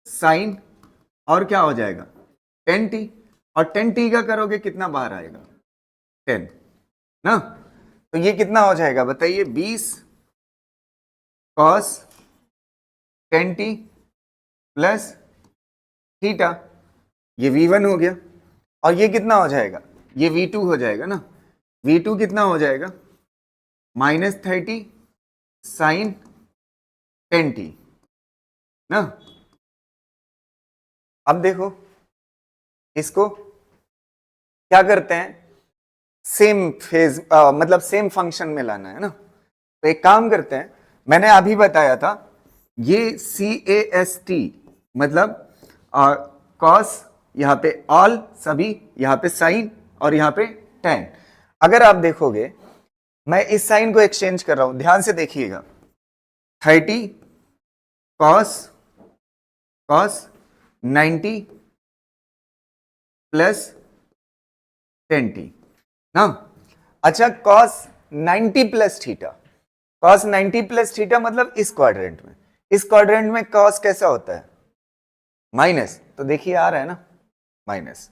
साइन, और क्या हो जाएगा? 10t, और 10t का करोगे कितना बाहर आएगा? 10 ना। तो ये कितना हो जाएगा बताइए? 20 cos 10t प्लस थीटा। ये v1 हो गया, और ये कितना हो जाएगा? ये v2 हो जाएगा ना। v2 कितना हो जाएगा? -30 साइन 10t ना। अब देखो, इसको क्या करते हैं? सेम फेज मतलब सेम फंक्शन में लाना है ना। तो एक काम करते हैं, मैंने अभी बताया था, ये CAST मतलब कॉस, यहां पे ऑल सभी, यहां पे साइन, और यहां पे tan। अगर आप देखोगे, मैं इस साइन को एक्सचेंज कर रहा हूं, ध्यान से देखिएगा। 30 कॉस कॉस 90 प्लस 10t ना। अच्छा, cos 90 plus theta, cos 90 plus theta मतलब इस क्वाड्रेंट में, इस क्वाड्रेंट में cos कैसा होता है? माइनस। तो देखिए आ रहा है ना, माइनस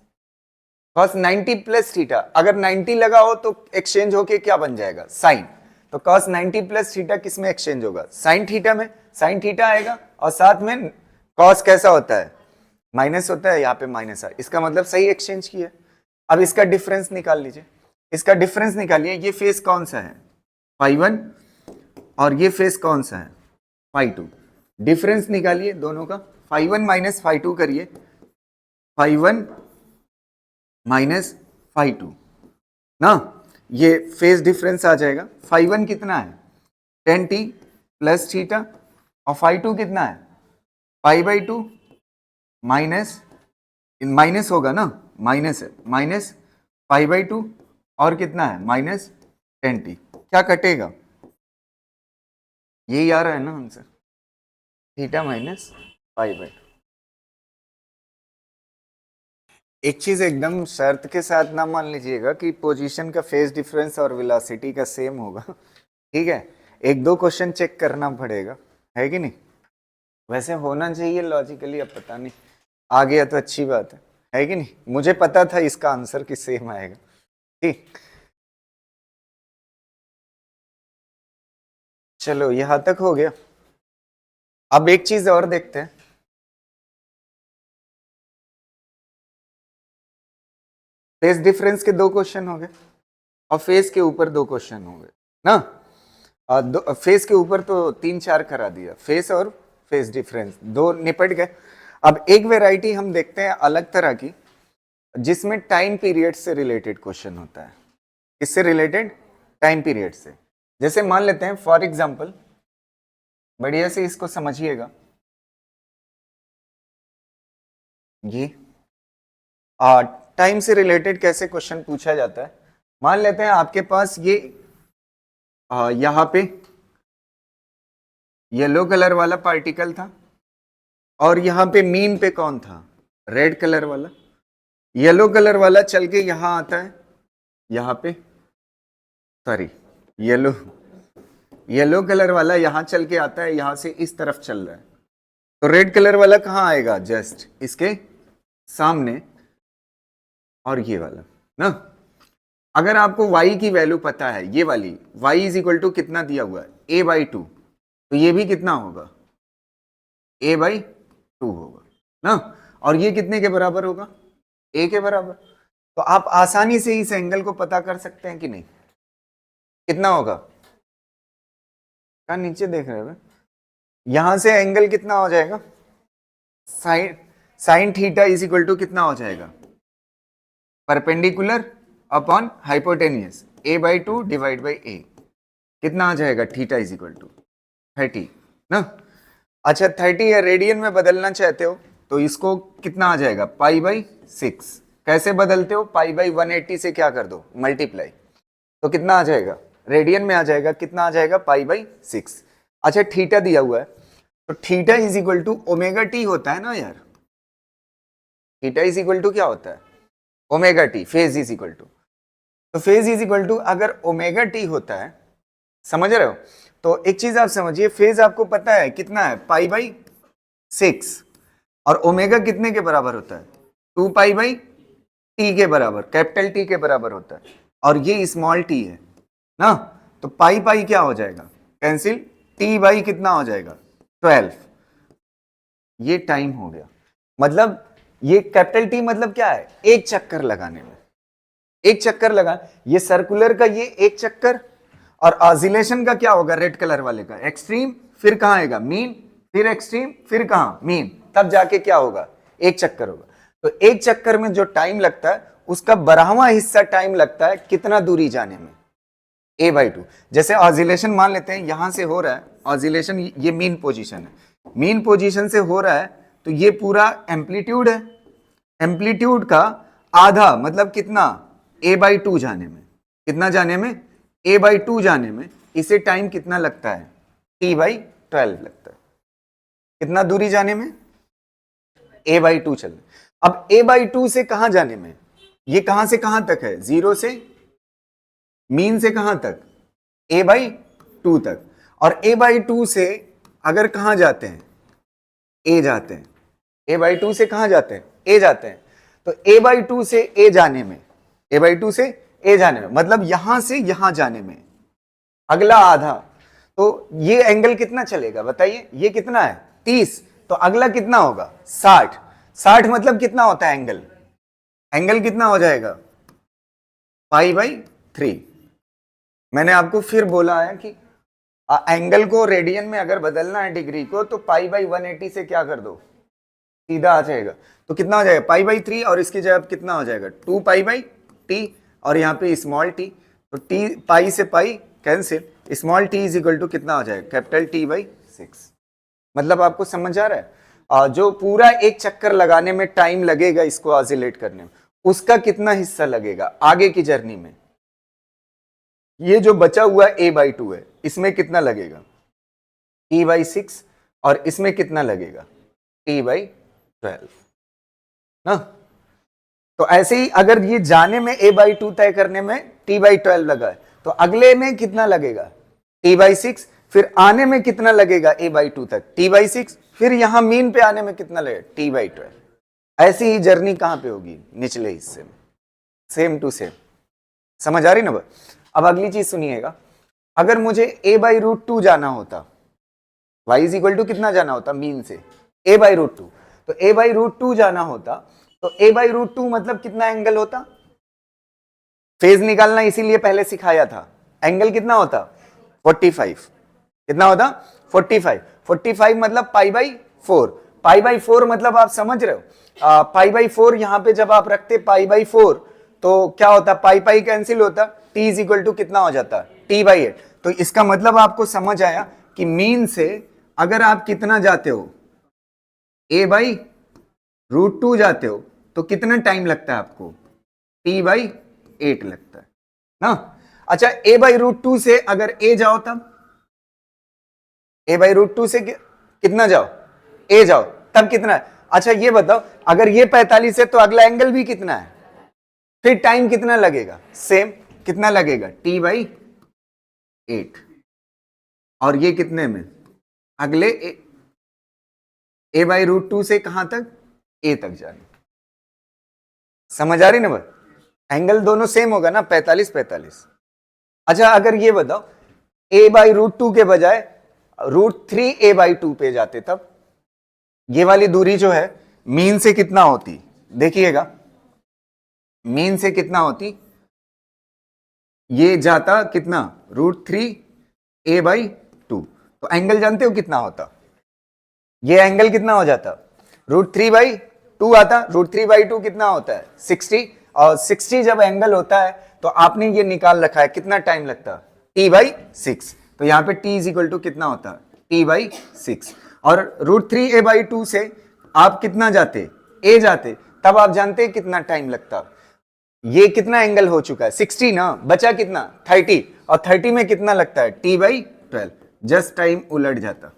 cos 90 प्लस थीटा, अगर 90 लगा हो तो एक्सचेंज होके क्या बन जाएगा, साइन। तो cos 90 प्लस थीटा किस में एक्सचेंज होगा, साइन थीटा में, साइन थीटा आएगा और साथ में cos कैसा होता है, माइनस होता है, यहाँ पे माइनस है, इसका मतलब सही एक्सचेंज किया। अब इसका डिफरेंस निकाल लीजिए, इसका डिफरेंस निकालिए, ये फेस कौन सा है, φ1 और ये फेस कौन सा है, φ2। डिफरेंस निकालिए दोनों का, φ1 माइनस φ2 करिए, φ1 माइनस φ2 ना, ये फेस डिफरेंस आ जाएगा। φ1 कितना है 10t प्लस थीटा और φ2 कितना है π/2 माइनस, माइनस होगा ना, माइनस है, माइनस π/2 और कितना है माइनस 10t, क्या कटेगा, यही आ रहा है ना आंसर, थीटा माइनस π/2। एक चीज एकदम शर्त के साथ ना मान लीजिएगा कि पोजीशन का फेज डिफरेंस और वेलोसिटी का सेम होगा, ठीक है, एक दो क्वेश्चन चेक करना पड़ेगा, है कि नहीं, वैसे होना चाहिए लॉजिकली, अब पता नहीं आ गया तो अच्छी बात है कि नहीं, मुझे पता था इसका आंसर कि सेम आएगा, ठीक। चलो यहां तक हो गया। अब एक चीज और देखते हैं, फेस डिफरेंस के दो क्वेश्चन हो गए और फेस के ऊपर दो क्वेश्चन हो गए ना, फेस के ऊपर तो 3-4 करा दिया, फेस और फेस डिफरेंस दो निपट गए। अब एक वैरायटी हम देखते हैं अलग तरह की, जिसमें टाइम पीरियड से रिलेटेड क्वेश्चन होता है, इससे रिलेटेड टाइम पीरियड से, जैसे मान लेते हैं फॉर एग्जांपल, बढ़िया से इसको समझिएगा, ये टाइम से रिलेटेड कैसे क्वेश्चन पूछा जाता है। मान लेते हैं आपके पास ये यहाँ पे येलो कलर वाला पार्टिकल था और यहाँ पे मीन पे कौन था, रेड कलर वाला। येलो कलर वाला चल के यहाँ आता है, यहाँ पे सॉरी येलो कलर वाला यहाँ चल के आता है, यहाँ से इस तरफ चल रहा है, तो रेड कलर वाला कहाँ आएगा, जस्ट इसके सामने, और ये वाला ना। अगर आपको y की वैल्यू पता है, ये वाली y इज इक्वल टू कितना दिया हुआ है a/2, तो ये भी कितना होगा a/2 होगा ना, और ये कितने के बराबर होगा, a के बराबर। तो आप आसानी से इस एंगल को पता कर सकते हैं कि नहीं, कितना होगा, क्या नीचे देख रहे हो, यहां से एंगल कितना हो जाएगा, sine theta is equal to कितना हो जाएगा, perpendicular upon hypotenuse a/2 divide by a, कितना आ जाएगा, थीटा इज इक्वल टू 30 ना। अच्छा 30 या रेडियन में बदलना चाहते हो तो इसको कितना आ जाएगा, π/6। कैसे बदलते हो, π/180 से क्या कर दो, मल्टीप्लाई, तो कितना आ जाएगा, रेडियन में आ जाएगा, कितना आ जाएगा π/6। अच्छा थीटा दिया हुआ है, तो theta is equal to omega t होता है ना यार, थीटा इज इक्वल टू क्या होता है, omega t, phase is equal to, तो फेज इज इक्वल टू अगर ओमेगा टी होता है, समझ रहे हो, तो एक चीज आप समझिए, फेज आपको पता है कितना है, π/6, और ओमेगा कितने के बराबर होता है, 2π/t के बराबर, कैपिटल टी के बराबर होता है, और ये स्मॉल टी है ना, तो पाई क्या हो जाएगा, कैंसिल, t/ कितना हो जाएगा 12, ये टाइम हो गया। मतलब ये कैपिटल टी मतलब क्या है, एक चक्कर लगाने में, एक चक्कर लगा, ये सर्कुलर का ये एक चक्कर, और ऑसिलेशन का क्या होगा, रेड कलर वाले का एक्सट्रीम, फिर कहां आएगा मीन, फिर एक्सट्रीम, फिर कहां मीन, तब जाके क्या होगा, एक चक्कर होगा। तो एक चक्कर में जो टाइम लगता है उसका 12वां हिस्सा टाइम लगता है कितना दूरी जाने में, a/2। जैसे ऑसिलेशन मान लेते हैं यहां से हो रहा है ऑसिलेशन, ये मीन पोजीशन है, मीन पोजीशन से हो रहा है, तो ये पूरा एम्पलीट्यूड है, एम्पलीट्यूड का आधा मतलब कितना, a/2 जाने में, कितना जाने में, a/2 जाने में, इसे टाइम कितना लगता है, t/12 लगता है, कितना दूरी जाने में, a/2 चलने। अब a/2 से कहां जाने में, ये कहां से कहां तक है, 0 से मीन से कहां तक, a/2 तक, और a/2 से अगर कहां जाते हैं, a जाते हैं, a/2 से कहां जाते हैं, a जाते हैं, तो a/2 से a जाने में, a/2 से a जाने में मतलब यहां से यहां जाने में अगला आधा, तो ये एंगल कितना चलेगा बताइए, ये कितना है 30, तो अगला कितना होगा 60। 60 मतलब कितना होता है एंगल, एंगल कितना हो जाएगा π/3। मैंने आपको फिर बोला है कि एंगल को रेडियन में अगर बदलना है डिग्री को तो π/180 से क्या कर दो, सीधा आ जाएगा। तो कितना हो जाएगा π/3 और इसकी जगह कितना हो जाएगा 2π/t और यहाँ पे स्मॉल t, तो t पाई से pi cancel, small t is equal to कितना हो जाएगा कैपिटल T/6। मतलब आपको समझ आ रहा है जो पूरा एक चक्कर लगाने में टाइम लगेगा इसको ऑसिलेट करने में, उसका कितना हिस्सा लगेगा आगे की जर्नी में। ये जो बचा हुआ a/2 है इसमें कितना लगेगा T/6 और इसमें कितना लगेगा T/12 ना। तो ऐसे ही अगर ये जाने में a/2 तय करने में T/12 लगा है तो अगले में कितना लगेगा T/6, फिर आने में कितना लगेगा a/2 तक T/6, फिर यहां मीन पे आने में कितना लगेगा T/12। ऐसी ही जर्नी कहां पे होगी निचले हिस्से में, सेम टू सेम। समझ आ रही ना। अब अगली चीज सुनिएगा, अगर मुझे a/√2 जाना होता, y इज इक्वल टू कितना जाना होता मीन से a/√2, तो a/√2 जाना होता तो a/√2 मतलब कितना एंगल होता, फेज निकालना इसीलिए पहले सिखाया था, एंगल कितना होता 45, कितना होता 45 मतलब π/4, π/4 मतलब आप समझ रहे हो π/4 यहां पे जब आप रखते π/4 तो क्या होता पाई कैंसिल होता, t इज इक्वल टू कितना हो जाता T/8। तो इसका मतलब आपको समझ आया कि मीन से अगर आप कितना जाते हो a/√2 जाते हो तो कितना टाइम लगता है आपको T/8 लगता है ना। अच्छा a/√2 से अगर a जाओ तब a/√2 से कितना जाओ a जाओ तब कितना है। अच्छा ये बताओ अगर ये 45 है तो अगला एंगल भी कितना है, फिर टाइम कितना लगेगा सेम, कितना लगेगा T/8 और ये कितने में अगले a/√2 से कहां तक a तक जाने। समझ आ रही ना भाई, एंगल दोनों सेम होगा ना 45। अच्छा अगर ये बताओ a/√2 के बजाय √3a/2 पे जाते तब ये वाली दूरी जो है मीन से कितना होती, देखिएगा मीन से कितना होती, ये जाता कितना √3a/2, तो एंगल जानते हो कितना होता, ये एंगल कितना हो जाता √3/2 आता, √3/2 कितना होता है 60, और 60 जब एंगल होता है तो आपने ये निकाल रखा है कितना टाइम लगता T/6, तो यहां पे T इज इक्वल टू कितना होता T/6, और √3a/2 से आप कितना जाते a जाते, तब आप जानते हैं कितना टाइम लगता, ये कितना एंगल हो चुका है 60 ना, बचा कितना 30, और 30 में कितना लगता है T/12, जस्ट टाइम उलट जाता।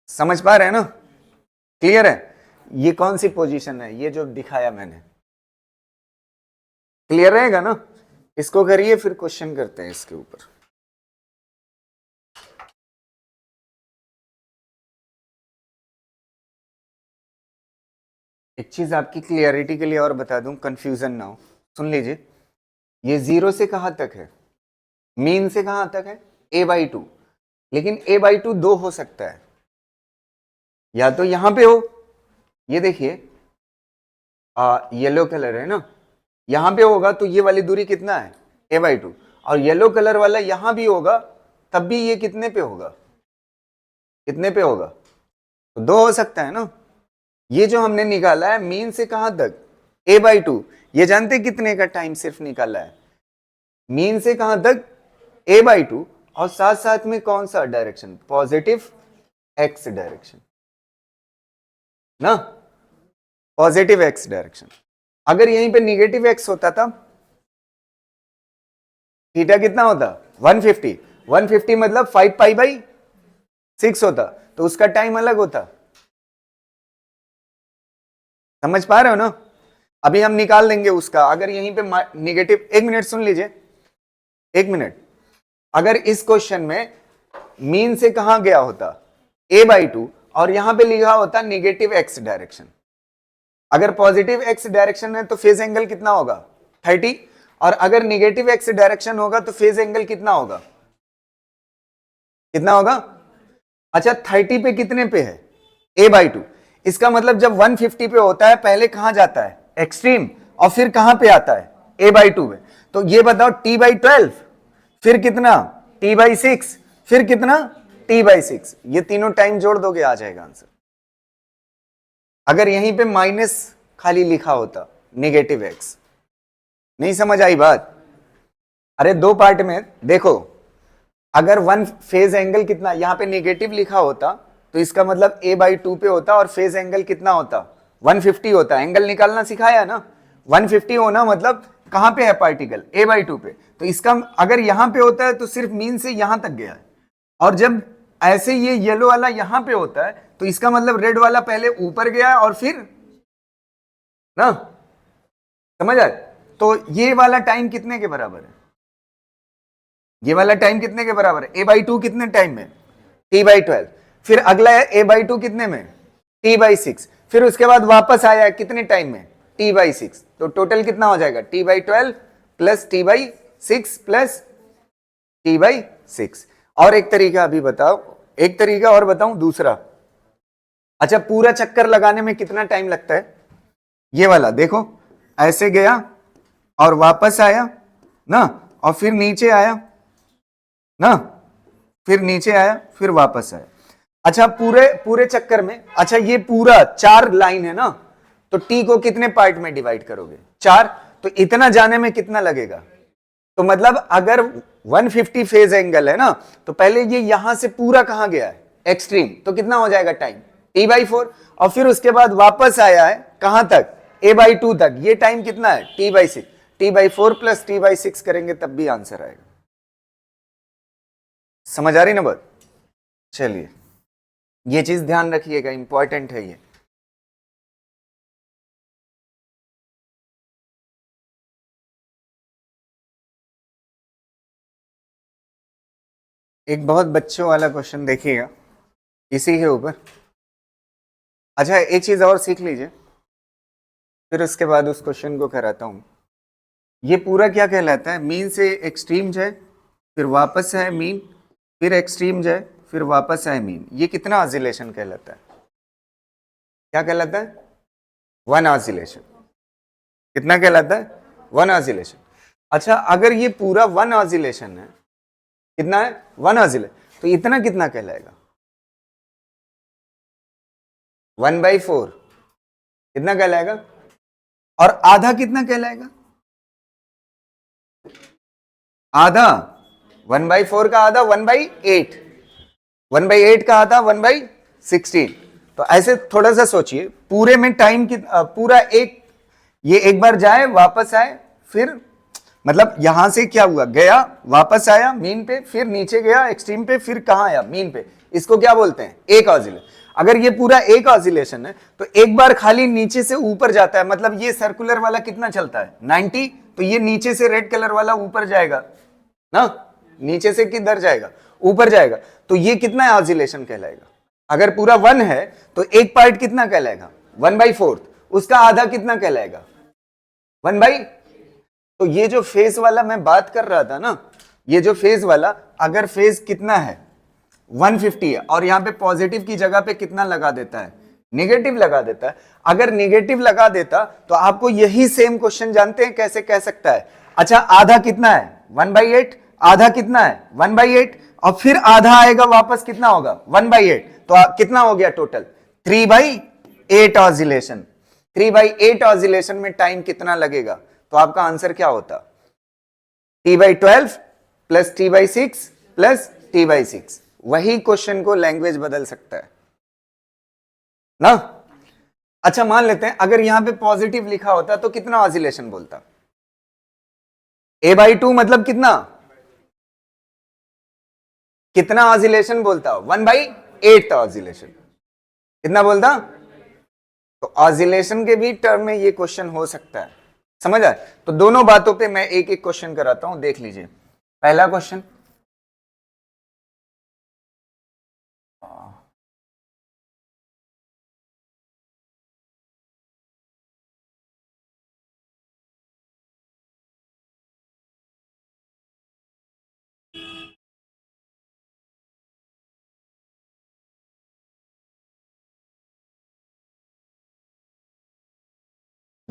समझ पा रहे हैं ना, क्लियर है। ये कौन सी पोजीशन है ये जो दिखाया मैंने, क्लियर रहेगा ना। इसको करिए फिर क्वेश्चन करते हैं इसके ऊपर। एक चीज आपकी क्लियरिटी के लिए और बता दूं, कंफ्यूजन ना हो, सुन लीजिए। ये 0 से कहां तक है, मीन से कहां तक है a/2, लेकिन a/2 दो हो सकता है, या तो यहां पे हो, ये देखिए येलो कलर है ना, यहां पे होगा तो ये वाली दूरी कितना है a/2, और येलो कलर वाला यहां भी होगा तब भी ये कितने पे होगा, कितने पे होगा, तो दो हो सकता है ना। ये जो हमने निकाला है मीन से कहां तक a/2, ये जानते कितने का टाइम सिर्फ निकाला है, मीन से कहां तक a/2, और साथ साथ में कौन सा डायरेक्शन पॉजिटिव x डायरेक्शन ना, पॉजिटिव x डायरेक्शन। अगर यहीं पे निगेटिव x होता था थीटा कितना होता 150, 150 मतलब 5π/6 होता, तो उसका टाइम अलग होता। समझ पा रहे हो ना। अभी हम निकाल लेंगे उसका, अगर यहीं पे निगेटिव, एक मिनट सुन लीजिए, एक मिनट, अगर इस क्वेश्चन में मीन से कहां गया होता a/2 और यहां पे लिखा होता निगेटिव x डायरेक्शन, अगर पॉजिटिव एक्स डायरेक्शन है तो फेज एंगल कितना होगा 30, और अगर निगेटिव एक्स डायरेक्शन होगा तो फेज एंगल कितना होगा, कितना होगा? अच्छा 30 पे कितने पे है, a/2। इसका मतलब जब 150 पे होता है पहले कहां जाता है, एक्सट्रीम, और फिर कहां पे आता है, a/2 पे। तो ये बताओ t/12, फिर कितना t/6, फिर कितना t/6। ये तीनों टाइम जोड़ दोगे आ जाएगा आंसर। अगर यहीं पे माइनस खाली लिखा होता नेगेटिव एक्स, नहीं समझ आई बात? अरे दो पार्ट में देखो, अगर वन फेज एंगल कितना, यहां पे नेगेटिव लिखा होता तो इसका मतलब a/2 पे होता और फेज एंगल कितना होता 150 होता। एंगल निकालना सिखाया ना, 150 होना मतलब कहां पे है पार्टिकल, a/2 पे। तो इसका अगर यहां पे होता है तो सिर्फ मीन से यहां तक गया है, और जब ऐसे ये येलो वाला यहां पे होता है तो इसका मतलब रेड वाला पहले ऊपर गया और फिर ना, समझ आए? तो ये वाला टाइम कितने के बराबर है, ये वाला टाइम कितने के बराबर है, a/2 कितने टाइम में, t/12। फिर अगला है a/2 कितने में, t/6। फिर उसके बाद वापस आया है कितने टाइम में, t/6। तो टोटल कितना हो जाएगा, t/12 plus t/6 plus t/6। और एक तरीका अभी बताओ, एक तरीका और बताऊं दूसरा। अच्छा पूरा चक्कर लगाने में कितना टाइम लगता है, ये वाला देखो, ऐसे गया और वापस आया ना, और फिर नीचे आया ना, फिर नीचे आया फिर वापस आया। अच्छा पूरे पूरे चक्कर में, अच्छा ये पूरा 4 लाइन है ना, तो टी को कितने पार्ट में डिवाइड करोगे, 4। तो इतना जाने में कितना लगेगा, तो मतलब अगर 150 फेज एंगल है ना, तो पहले ये यहां से पूरा कहां गया है, एक्सट्रीम, तो कितना हो जाएगा टाइम, t/4। और फिर उसके बाद वापस आया है कहां तक, a/2 तक, ये टाइम कितना है, t/6। t/4 प्लस t/6 करेंगे तब भी आंसर आएगा। समझ आ रही ना बात? चलिए ये चीज ध्यान रखिएगा, इंपॉर्टेंट है ये। एक बहुत बच्चों वाला क्वेश्चन देखिएगा इसी के ऊपर। अच्छा एक चीज और सीख लीजिए, फिर उसके बाद उस क्वेश्चन को कराता हूं। ये पूरा क्या कहलाता है, मीन से एक्सट्रीम जाए फिर वापस आए मीन, फिर एक्सट्रीम जाए फिर वापस आए मीन, ये कितना ऑसिलेशन कहलाता है, क्या कहलाता है, 1 ऑसिलेशन। कितना कहलाता है, 1 ऑसिलेशन। अच्छा अगर ये पूरा 1 ऑसिलेशन है, कितना है 1 ऑसिलेशन, तो इतना कितना कहलाएगा, 1/4 कितना कहलाएगा, और आधा कितना कहलाएगा, आधा 1/4 का आधा 1/8, 1/8 का आधा 1/16। तो ऐसे थोड़ा सा सोचिए, पूरे में टाइम की पूरा एक, ये एक बार जाए वापस आए, फिर मतलब यहां से क्या हुआ, गया वापस आया मीन पे, फिर नीचे गया एक्सट्रीम पे, फिर कहां आया, मीन पे। इसको क्या बोलते हैं, एक ऑसिलेशन। अगर ये पूरा एक ऑसिलेशन है तो एक बार खाली नीचे से ऊपर जाता है, मतलब ये सर्कुलर वाला कितना चलता है 90, तो ये नीचे से रेड कलर वाला ऊपर जाएगा ना, नीचे से किधर जाएगा, ऊपर जाएगा। तो ये कितना ऑसिलेशन कहलाएगा, अगर पूरा 1 है तो एक पार्ट कितना कहलाएगा, 1/4, उसका आधा कितना कहलाएगा, 1/, तो ये जो फेज वाला मैं बात कर रहा था ना, ये जो फेज वाला, अगर फेज कितना है 150 है और यहां पे पॉजिटिव की जगह पे कितना लगा देता है, नेगेटिव लगा देता है। अगर नेगेटिव लगा देता तो आपको यही सेम क्वेश्चन जानते हैं कैसे कह सकता है, अच्छा आधा कितना है 1/8, आधा कितना है 1/8, और फिर आधा आएगा वापस कितना होगा 1/8, तो कितना हो गया टोटल 3/8 ऑसिलेशन। 3/8 ऑसिलेशन में टाइम कितना लगेगा, तो आपका आंसर क्या होता, t/12 plus t/6 plus t/6। वही क्वेश्चन को लैंग्वेज बदल सकता है ना। अच्छा मान लेते हैं अगर यहां पे पॉजिटिव लिखा होता तो कितना ऑसिलेशन बोलता, a/2 मतलब कितना, कितना ऑसिलेशन बोलता, 1/8 ऑसिलेशन, कितना बोलता। तो ऑसिलेशन के भी टर्म में ये क्वेश्चन हो सकता है, समझ आए? तो दोनों बातों पे मैं एक एक क्वेश्चन कराता हूं, देख लीजिए। पहला क्वेश्चन,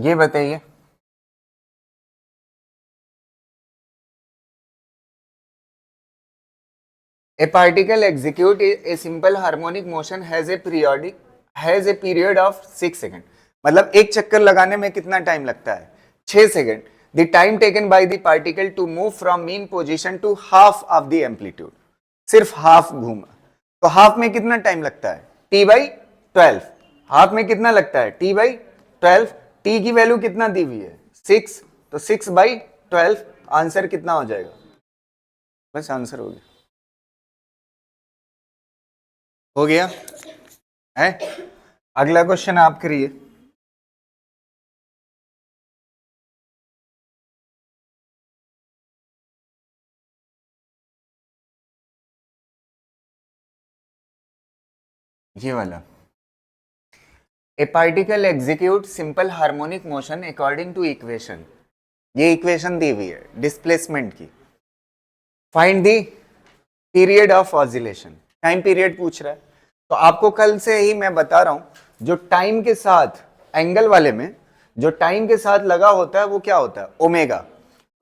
ये बताइए। A particle execute a simple harmonic motion has a period of 6 second. मतलब एक चक्कर लगाने में कितना टाइम लगता है? 6 second. The time taken by the particle to move from mean position to half of the amplitude. सिर्फ हाफ घूमा तो हाफ में कितना टाइम लगता है? t/12। हाफ में कितना लगता है? t/12। t की वैल्यू कितना दी हुई है? 6। तो 6/12 आंसर कितना हो जाएगा? बस आंसर हो गया। हो गया है। अगला क्वेश्चन आप करिए। ये वाला, a particle execute simple harmonic motion according to equation. ये इक्वेशन दी हुई है डिस्प्लेसमेंट की। Find the period of oscillation. Time period पूछ रहा है। तो आपको कल से ही मैं बता रहा हूं, जो टाइम के साथ एंगल वाले में जो टाइम के साथ लगा होता है वो क्या होता है? ओमेगा।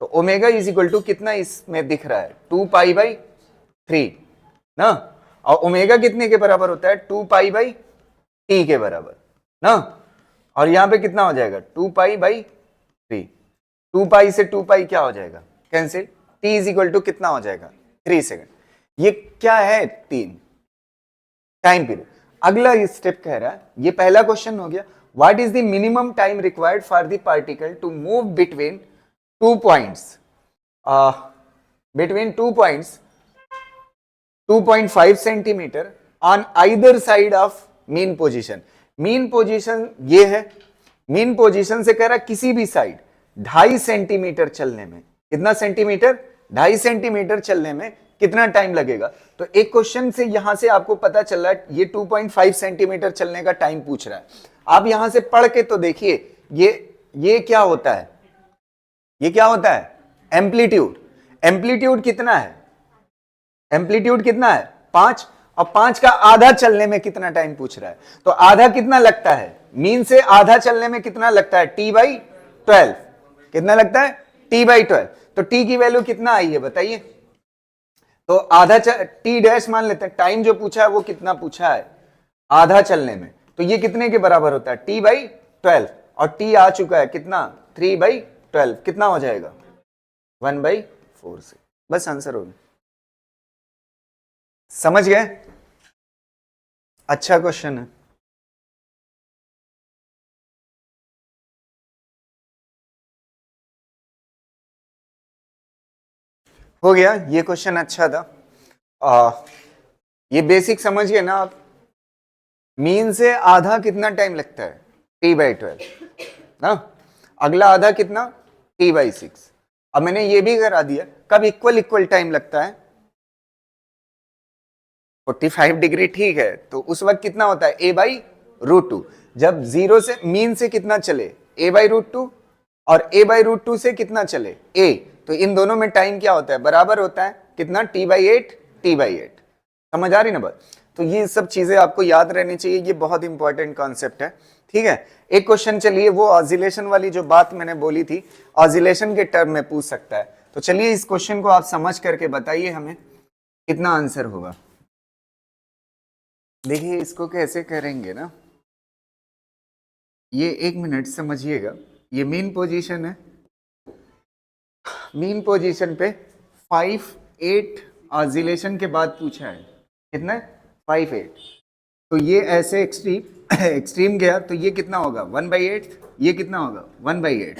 तो ओमेगा इज इक्वल टू कितना इसमें दिख रहा है? 2π/3 ना। और ओमेगा कितने के बराबर होता है? 2π/t के बराबर ना। और यहां पे कितना हो जाएगा? 2π/3। 2π से 2π क्या हो जाएगा? Cancel. t is equal to कितना हो जाएगा? 3 सेकेंड। ये क्या है? 3 टाइम पीरियड। अगला स्टेप कह रहा है, ये पहला क्वेश्चन हो गया, what is the minimum time required for the particle to move between 2 points, between 2 points 2.5 centimetre on either side of mean position. Mean position ये है। मीन पोजीशन से कह रहा है किसी भी साइड 2.5 सेंटीमीटर चलने में। कितना सेंटीमीटर? 2.5 सेंटीमीटर चलने में कितना टाइम लगेगा? तो एक क्वेश्चन से यहां से आपको पता चल रहा है ये 2.5 सेंटीमीटर चलने का टाइम पूछ रहा है। आप यहां से पढ़ के तो देखिए, ये क्या होता है? ये क्या होता है? एम्पलीट्यूड। एम्पलीट्यूड कितना है? एम्पलीट्यूड कितना है? 5। और 5 का आधा चलने में कितना टाइम पूछ रहा है? तो आधा कितना लगता है? मीन से आधा चलने में कितना लगता है? t/12। कितना लगता है? t/12। तो t की वैल्यू कितना आई है बताइए? तो आधा t डैश मान लेते हैं। टाइम जो पूछा है वो कितना पूछा है? आधा चलने में। तो ये कितने के बराबर होता है? t/12। और t आ चुका है कितना? 3/12। कितना हो जाएगा? 1/4 से। बस आंसर हो गया। समझ गए? अच्छा क्वेश्चन है। हो गया ये क्वेश्चन। अच्छा था। ये बेसिक समझ गए ना आप? मीन से आधा कितना टाइम लगता है? t/12 ना। अगला आधा कितना? t/6। अब मैंने ये भी करा दिया कब इक्वल इक्वल टाइम लगता है? 45 डिग्री ठीक है। तो उस वक्त कितना होता है? a/√2। जब जीरो से मीन से कितना चले? a/√2। और a/√2 से कितना चले? a। तो इन दोनों में टाइम क्या होता है? बराबर होता है कितना? t/8 t/8। समझ आ रही ना बात? तो ये सब चीजें आपको याद रहनी चाहिए। ये बहुत इंपॉर्टेंट कॉन्सेप्ट है। ठीक है। एक क्वेश्चन चलिए, वो ऑसिलेशन वाली जो बात मैंने बोली थी, ऑसिलेशन के टर्म में पूछ सकता है। तो चलिए इस क्वेश्चन को आप समझ करके बताइए हमें कितना आंसर होगा। देखिए इसको कैसे करेंगे ना, ये 1 मिनट समझिएगा। ये मेन पोजीशन है। मेन पोजीशन पे 5-8 ऑसिलेशन के बाद पूछा है कितना? 5-8। तो ये ऐसे एक्सट्रीम एक्सट्रीम गया तो ये कितना होगा? 1/8। ये कितना होगा? 1/8।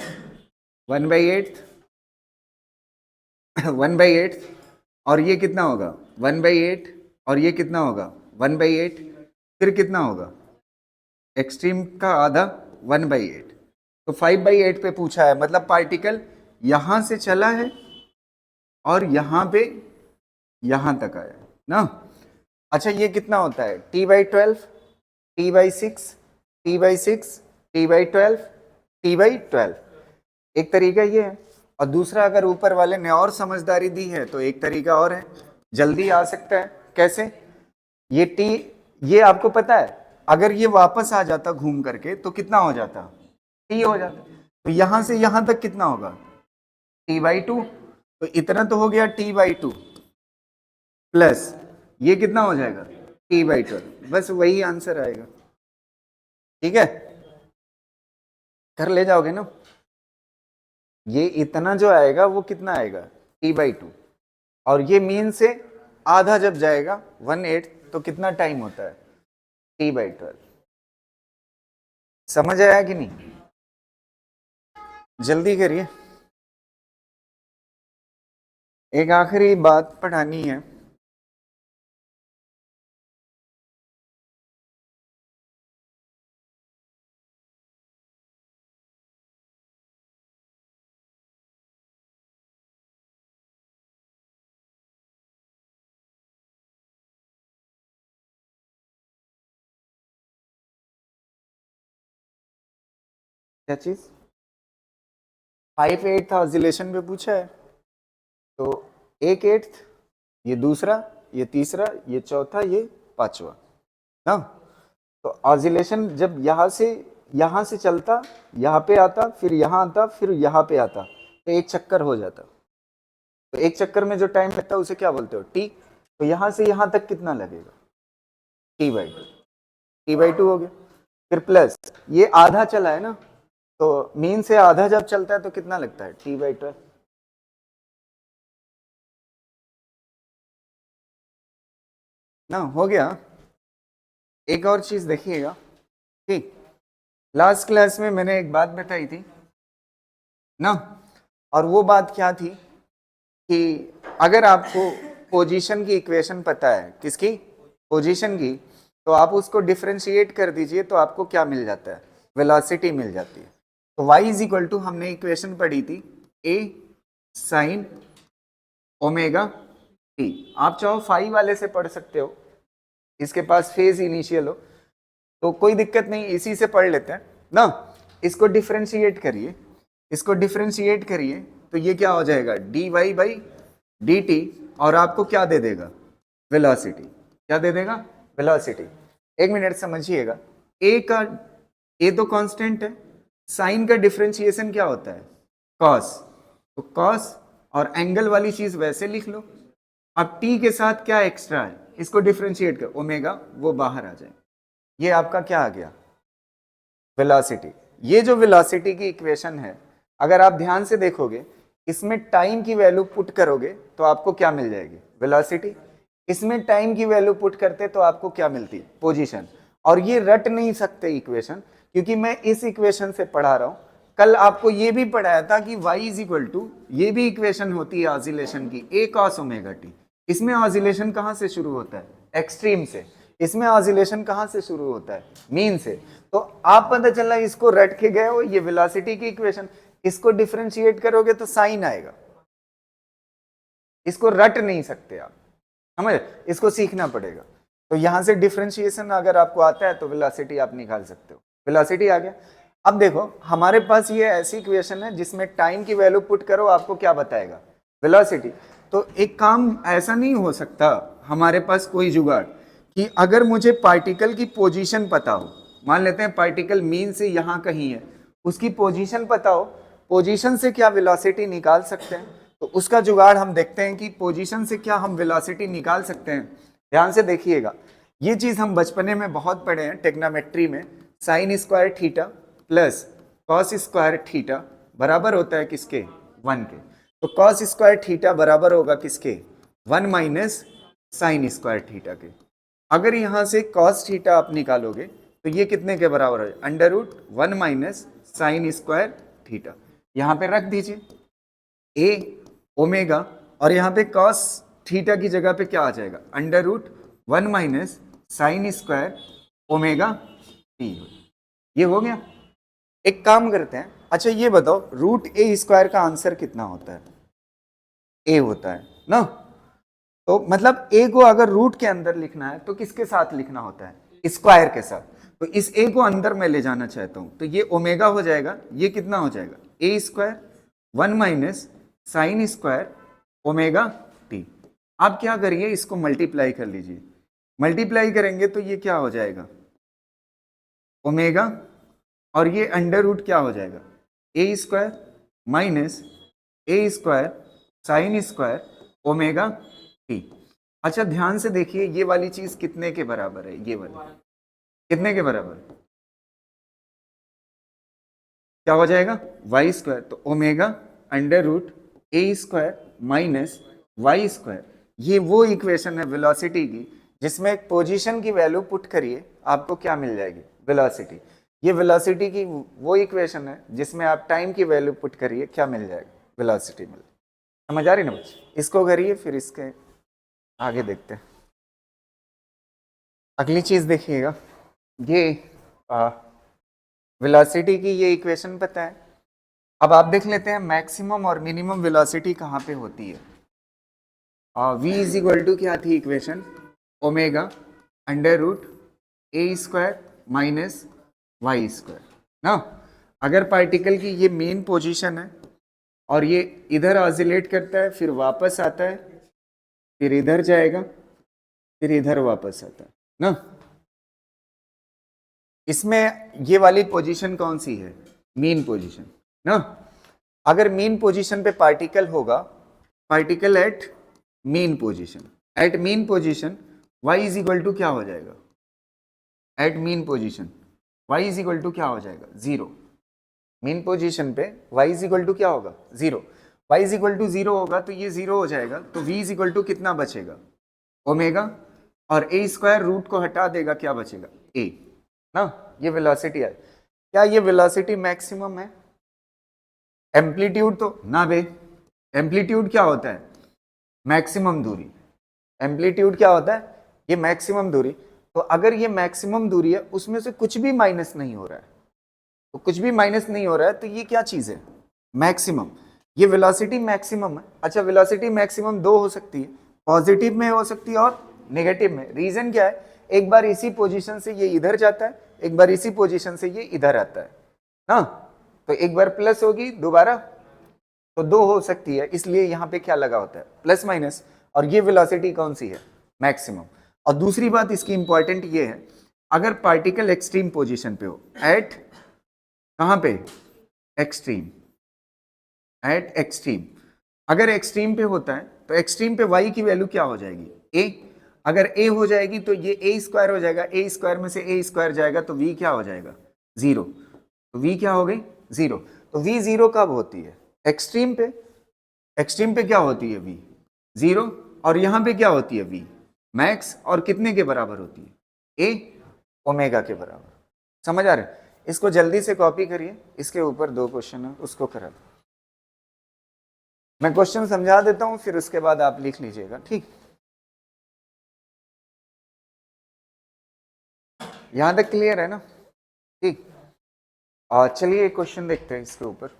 1/8 1/8। और ये कितना होगा? 1/8। और ये कितना होगा? 1/8। फिर कितना होगा? एक्सट्रीम का आधा 1/8। तो 5/8 पे पूछा है, मतलब पार्टिकल यहां से चला है और यहां पे यहां तक आया ना। अच्छा ये कितना होता है? t/12 t/6 t/6 t/12 t/12। एक तरीका ये है। और दूसरा, अगर ऊपर वाले ने और समझदारी दी है तो एक तरीका और है, जल्दी आ सकता है। कैसे? ये t, ये आपको पता है अगर ये वापस आ जाता घूम करके तो कितना हो जाता? टी हो जाता है। तो यहां से यहां तक कितना होगा, t/2। तो इतना तो हो गया t/2 प्लस ये कितना हो जाएगा t/12। बस वही आंसर आएगा। ठीक है, घर ले जाओगे ना। ये इतना जो आएगा वो कितना आएगा t/2, और ये मीन से आधा जब जाएगा 1/8 तो कितना टाइम होता है t/12। समझ आया कि नहीं? जल्दी करिए, एक आखिरी बात पढ़ानी है। क्या चीज? 5/8 ऑसिलेशन पे पूछा है, तो 1/8, ये दूसरा, ये तीसरा, ये चौथा, ये पांचवा ना। तो ऑसिलेशन जब यहां से चलता, यहाँ पे आता, फिर यहाँ आता, फिर यहाँ पे आता, तो एक चक्कर हो जाता। तो एक चक्कर में जो टाइम लगता है उसे क्या बोलते हो, टी। तो यहां से यहां तक कितना लगेगा, t/2। t/2 हो गया। फिर प्लस ये आधा चला है ना, तो मीन से आधा जब चलता है तो कितना लगता है t/12 ना। हो गया। एक और चीज देखिएगा, ठीक। लास्ट क्लास में मैंने एक बात बताई थी ना, और वो बात क्या थी कि अगर आपको पोजीशन की इक्वेशन पता है, किसकी, पोजीशन की, तो आप उसको डिफरेंशिएट कर दीजिए तो आपको क्या मिल जाता है, वेलोसिटी मिल जाती है। तो y इज इक्वल टू, हमने इक्वेशन पढ़ी थी a साइन ओमेगा t। आप चाहो फाई वाले से पढ़ सकते हो, इसके पास फेज इनिशियल हो तो कोई दिक्कत नहीं, इसी से पढ़ लेते हैं ना। इसको डिफरेंशिएट करिए, इसको डिफरेंशिएट करिए तो ये क्या हो जाएगा dy/dt, और आपको क्या दे देगा, वेलोसिटी। क्या दे देगा, वेलोसिटी। एक मिनट समझिएगा, ए तो कांस्टेंट है, साइन का डिफरेंशिएशन क्या होता है, कॉस। तो कॉस और एंगल वाली चीज वैसे लिख लो। अब टी के साथ क्या एक्स्ट्रा है, इसको डिफरेंशिएट कर, ओमेगा, वो बाहर आ जाए। ये आपका क्या आ गया, वेलोसिटी। ये जो वेलोसिटी की इक्वेशन है, अगर आप ध्यान से देखोगे, इसमें टाइम की वैल्यू पुट करोगे तो आपको क्या मिल जाएगी, वेलोसिटी। इसमें टाइम की वैल्यू पुट करते तो आपको क्या मिलती, पोजीशन। और ये रट नहीं सकते इक्वेशन, क्योंकि मैं इस इक्वेशन से पढ़ा रहा हूं। कल आपको ये भी पढ़ाया था कि y इज इक्वल टू, ये भी इक्वेशन होती है ऑसिलेशन की, a cos ओमेगा t। इसमें ऑसिलेशन कहां से शुरू होता है, एक्सट्रीम से। इसमें ऑसिलेशन कहां से शुरू होता है, मीन से। तो आप पता चला इसको रट के गए हो, ये वेलोसिटी की इक्वेशन, इसको डिफरेंशिएट करोगे तो साइन आएगा। इसको रट नहीं सकते आप, समझ, इसको सीखना पड़ेगा। तो यहां से डिफरेंशिएशन अगर आपको आता है तो वेलोसिटी आप निकाल सकते हो। वेलोसिटी आ गया। अब देखो हमारे पास ये ऐसी इक्वेशन है जिसमें टाइम की वैल्यू पुट करो, आपको क्या बताएगा, वेलोसिटी। तो एक काम ऐसा नहीं हो सकता हमारे पास कोई जुगाड़ कि अगर मुझे पार्टिकल की पोजीशन पता हो, मान लेते हैं पार्टिकल मीन से यहां कहीं है, उसकी पोजीशन पता हो, पोजीशन से क्या वेलोसिटी निकाल सकते हैं। तो उसका जुगाड़ हम देखते हैं कि पोजीशन से क्या हम वेलोसिटी निकाल सकते हैं। ध्यान से देखिएगा, ये चीज हम बचपने में बहुत पढ़े हैं टेक्नोमेट्री में। Sine square theta plus cos square theta बराबर होता है किसके, 1 के। तो कॉस स्क्वायर थीटा बराबर होगा किसके, 1 माइनस साइन स्क्वायर थीटा के। अगर यहां से कॉस थीटा आप निकालोगे तो ये कितने के बराबर है, √1 माइनस साइन स्क्वायर थीटा। यहां पे रख दीजिए ए ओमेगा, और यहां पे कॉस थीटा की जगह पे क्या आ जाएगा, √1 minus sign square omega T. ये हो गया। एक काम करते हैं, अच्छा ये बताओ √a² का आंसर कितना होता है, ए होता है ना। तो मतलब ए को अगर रूट के अंदर लिखना है तो किसके साथ लिखना होता है, स्क्वायर के साथ। तो इस ए को अंदर मैं ले जाना चाहता हूं, तो ये ओमेगा हो जाएगा, ये कितना हो जाएगा, a² 1 minus sign square omega T. आप क्या करिए, इसको मल्टीप्लाई कर लीजिए। मल्टीप्लाई करेंगे तो ये क्या हो जाएगा, ओमेगा और ये अंडर रूट क्या हो जाएगा, A square minus A square sine square omega T. अच्छा ध्यान से देखिए, ये वाली चीज कितने के बराबर है, ये वाली कितने के बराबर, क्या हो जाएगा, वाई स्क्वायर। तो ओमेगा अंडर रूट ए स्क्वायर माइनस वाई स्क्वायर, ये वो इक्वेशन है वेलोसिटी की जिसमें पोजीशन की वैल्यू पुट करिए आपको क्या मिल जाएगी, वेलोसिटी। ये वेलोसिटी की वो इक्वेशन है जिसमें आप टाइम की वैल्यू पुट करिए क्या मिल जाएगा, वेलोसिटी मिल। समझ आ रही ना बच्चे, इसको करिए फिर इसके आगे देखते हैं। अगली चीज देखिएगा, ये वेलोसिटी की ये इक्वेशन पता है। अब आप देख लेते हैं मैक्सिमम और मिनिमम वेलोसिटी कहाँ पे होती है। v इज इक्वल टू क्या थी इक्वेशन, ओमेगा अंडर रूट ए स्क्वायर माइनस वाई स्क्वायर ना। अगर पार्टिकल की ये मेन पोजीशन है और ये इधर ऑसिलेट करता है, फिर वापस आता है, फिर इधर जाएगा, फिर इधर वापस आता है ना, इसमें ये वाली पोजीशन कौन सी है, मीन पोजीशन ना। अगर मीन पोजीशन पे पार्टिकल होगा, particle at mean position, at mean position y is equal to क्या हो जाएगा, at mean position y is equal to क्या हो जाएगा, जीरो। मीन पोजीशन पे y इज इक्वल टू क्या होगा, zero. y is equal to zero होगा तो ये जीरो हो जाएगा, तो v इज इक्वल टू कितना बचेगा, ओमेगा, और a स्क्वायर रूट को हटा देगा, क्या बचेगा, a ना। ये वेलोसिटी है। क्या ये वेलोसिटी मैक्सिमम है, एम्पलीट्यूड तो ना बे, एम्पलीट्यूड क्या होता है, मैक्सिमम दूरी। एम्पलीट्यूड क्या होता है, ये मैक्सिमम दूरी। तो अगर ये मैक्सिमम दूरी है, उसमें से कुछ भी माइनस नहीं हो रहा है, तो कुछ भी माइनस नहीं हो रहा है, तो ये क्या चीज है, मैक्सिमम। ये वेलोसिटी मैक्सिमम है। अच्छा वेलोसिटी मैक्सिमम दो हो सकती है, पॉजिटिव में हो सकती है और नेगेटिव में। रीजन क्या है, एक बार इसी पोजीशन से ये इधर जाता है, एक बार इसी पोजीशन से ये इधर आता है ना। तो एक बार प्लस होगी, दोबारा तो दो हो सकती है, इसलिए यहाँ पे क्या लगा होता है, प्लस माइनस। और ये वेलोसिटी कौन सी है, मैक्सिमम। और दूसरी बात इसकी इंपॉर्टेंट ये है, अगर पार्टिकल एक्सट्रीम पोजीशन पे हो, एट कहाँ पे, एक्सट्रीम, एट एक्सट्रीम। अगर एक्सट्रीम पे होता है तो एक्सट्रीम पे y की वैल्यू क्या हो जाएगी, a। अगर a हो जाएगी तो ये a स्क्वायर हो जाएगा, a स्क्वायर में से a स्क्वायर जाएगा तो v क्या हो जाएगा, जीरो। तो v क्या हो गई, जीरो। तो v जीरो कब होती है, एक्सट्रीम पे। एक्सट्रीम पे क्या होती है, v जीरो, और यहां पे क्या होती है, v मैक्स, और कितने के बराबर होती है, a ओमेगा के बराबर। समझ आ रहे हैं, इसको जल्दी से कॉपी करिए, इसके ऊपर दो क्वेश्चन है उसको करा दो। मैं क्वेश्चन समझा देता हूं, फिर उसके बाद आप लिख लीजिएगा, ठीक। यहां तक क्लियर है ना, ठीक। और चलिए एक क्वेश्चन देखते हैं इसके ऊपर।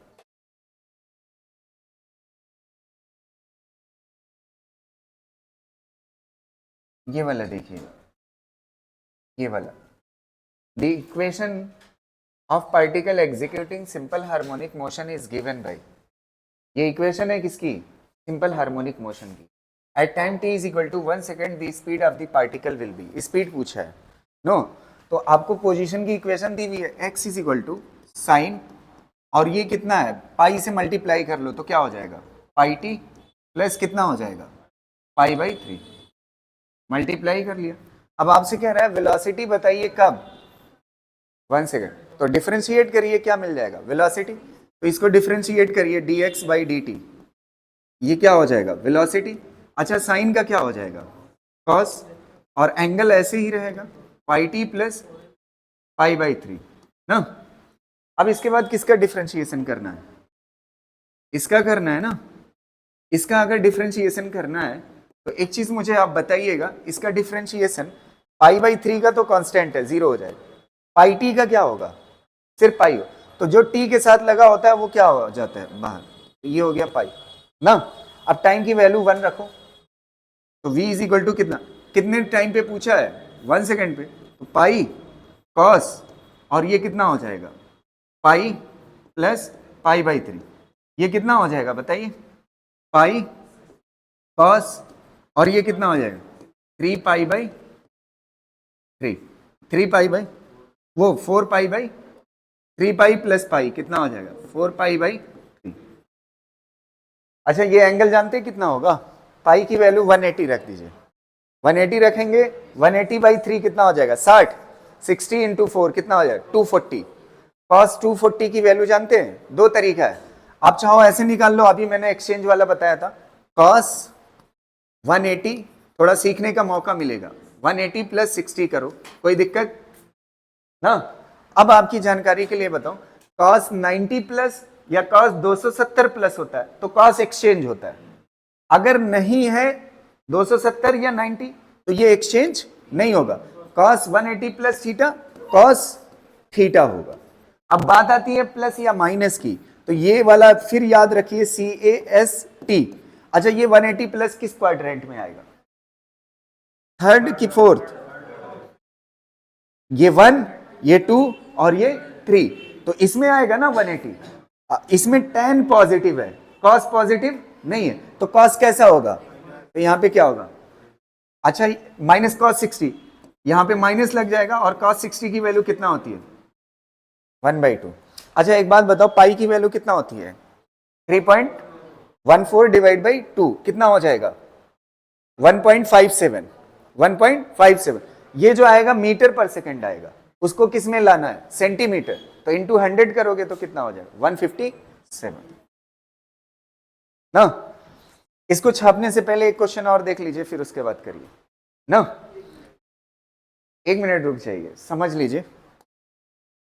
ये वाला देखिए, ये वाला, the equation of particle executing simple harmonic motion is given by. ये इक्वेशन है किसकी, सिंपल हार्मोनिक मोशन की। At time t is equal to 1 second the speed of the particle will be, speed पूछा है नो। तो आपको position की equation दी हुई है, x is equal to sine, और ये कितना है, पाई से मल्टीप्लाई कर लो तो क्या हो जाएगा, पाई टी प्लस कितना हो जाएगा, पाई बाई 3। मल्टीप्लाई कर लिया। अब आपसे कह रहा है वेलोसिटी बताइए कब, 1 सेकेंड। तो डिफरेंशिएट करिए, क्या मिल जाएगा, वेलोसिटी। तो इसको डिफरेंशिएट करिए, dx बाई dt, ये क्या हो जाएगा, वेलोसिटी। अच्छा साइन का क्या हो जाएगा, कॉस, और एंगल ऐसे ही रहेगा, pi T plus pi by 3 ना। अब इसके बाद किसका डिफरेंशिएशन करना है, इसका करना है ना। इसका अगर डिफरेंशिएशन करना है तो एक चीज मुझे आप बताइएगा, इसका डिफरेंशिएशन पाई बाई 3 का तो कांस्टेंट है, जीरो हो जाएगा। पाई टी का क्या होगा, सिर्फ पाई हो, तो जो टी के साथ लगा होता है वो क्या हो जाता है बाहर, तो ये हो गया पाई ना। अब टाइम की वैल्यू 1 रखो, तो v इज इक्वल टू कितना, कितने टाइम पे पूछा है, 1 सेकेंड पे, तो पाई कॉस, और ये कितना हो जाएगा, पाई प्लस पाई बाई 3, ये कितना हो जाएगा बताइए, पाई कॉस, और ये कितना हो जाएगा, 3 पाई बाई 3, 3 पाई बाई वो 4 pi by 3 pi plus pi कितना हो जाएगा 4 पाई बाई 3। अच्छा ये एंगल जानते हैं कितना होगा, पाई की वैल्यू 180 रख दीजिए, 180 रखेंगे, 180 बाई 3 कितना हो जाएगा 60, 60 इंटू 4 कितना हो जाएगा 240। कॉस 240 की वैल्यू जानते हैं, दो तरीका है, आप चाहो ऐसे निकाल लो, अभी मैंने एक्सचेंज वाला बताया था, कॉस 180, थोड़ा सीखने का मौका मिलेगा, 180 प्लस 60 करो, कोई दिक्कत ना। अब आपकी जानकारी के लिए बताऊं, कॉस 90 प्लस या कॉस 270 प्लस होता है तो कॉस एक्सचेंज होता है, अगर नहीं है 270 या 90 तो ये एक्सचेंज नहीं होगा, cos 180 plus theta cos theta होगा। अब बात आती है प्लस या माइनस की, तो ये वाला फिर याद रखिए CAST। अच्छा ये 180 प्लस किस क्वाड्रेंट में आएगा, थर्ड की फोर्थ, ये 1 ये 2 और ये 3, तो इसमें आएगा ना 180, इसमें tan पॉजिटिव है cos पॉजिटिव नहीं है, तो cos कैसा होगा, तो यहां पे क्या होगा, अच्छा माइनस cos 60, यहां पे माइनस लग जाएगा और cos 60 की वैल्यू कितना होती है 1/2। अच्छा एक बात बताओ, पाई की वैल्यू कितना होती है 3.14 डिवाइड बाई 2 कितना हो जाएगा 1.57, 1.57, ये जो आएगा मीटर पर सेकंड आएगा, उसको किस में लाना है सेंटीमीटर, तो इंटू 100 करोगे तो कितना हो जाएगा 157 ना। इसको छापने से पहले एक क्वेश्चन और देख लीजिए फिर उसके बाद करिए ना, एक मिनट रुक जाइए समझ लीजिए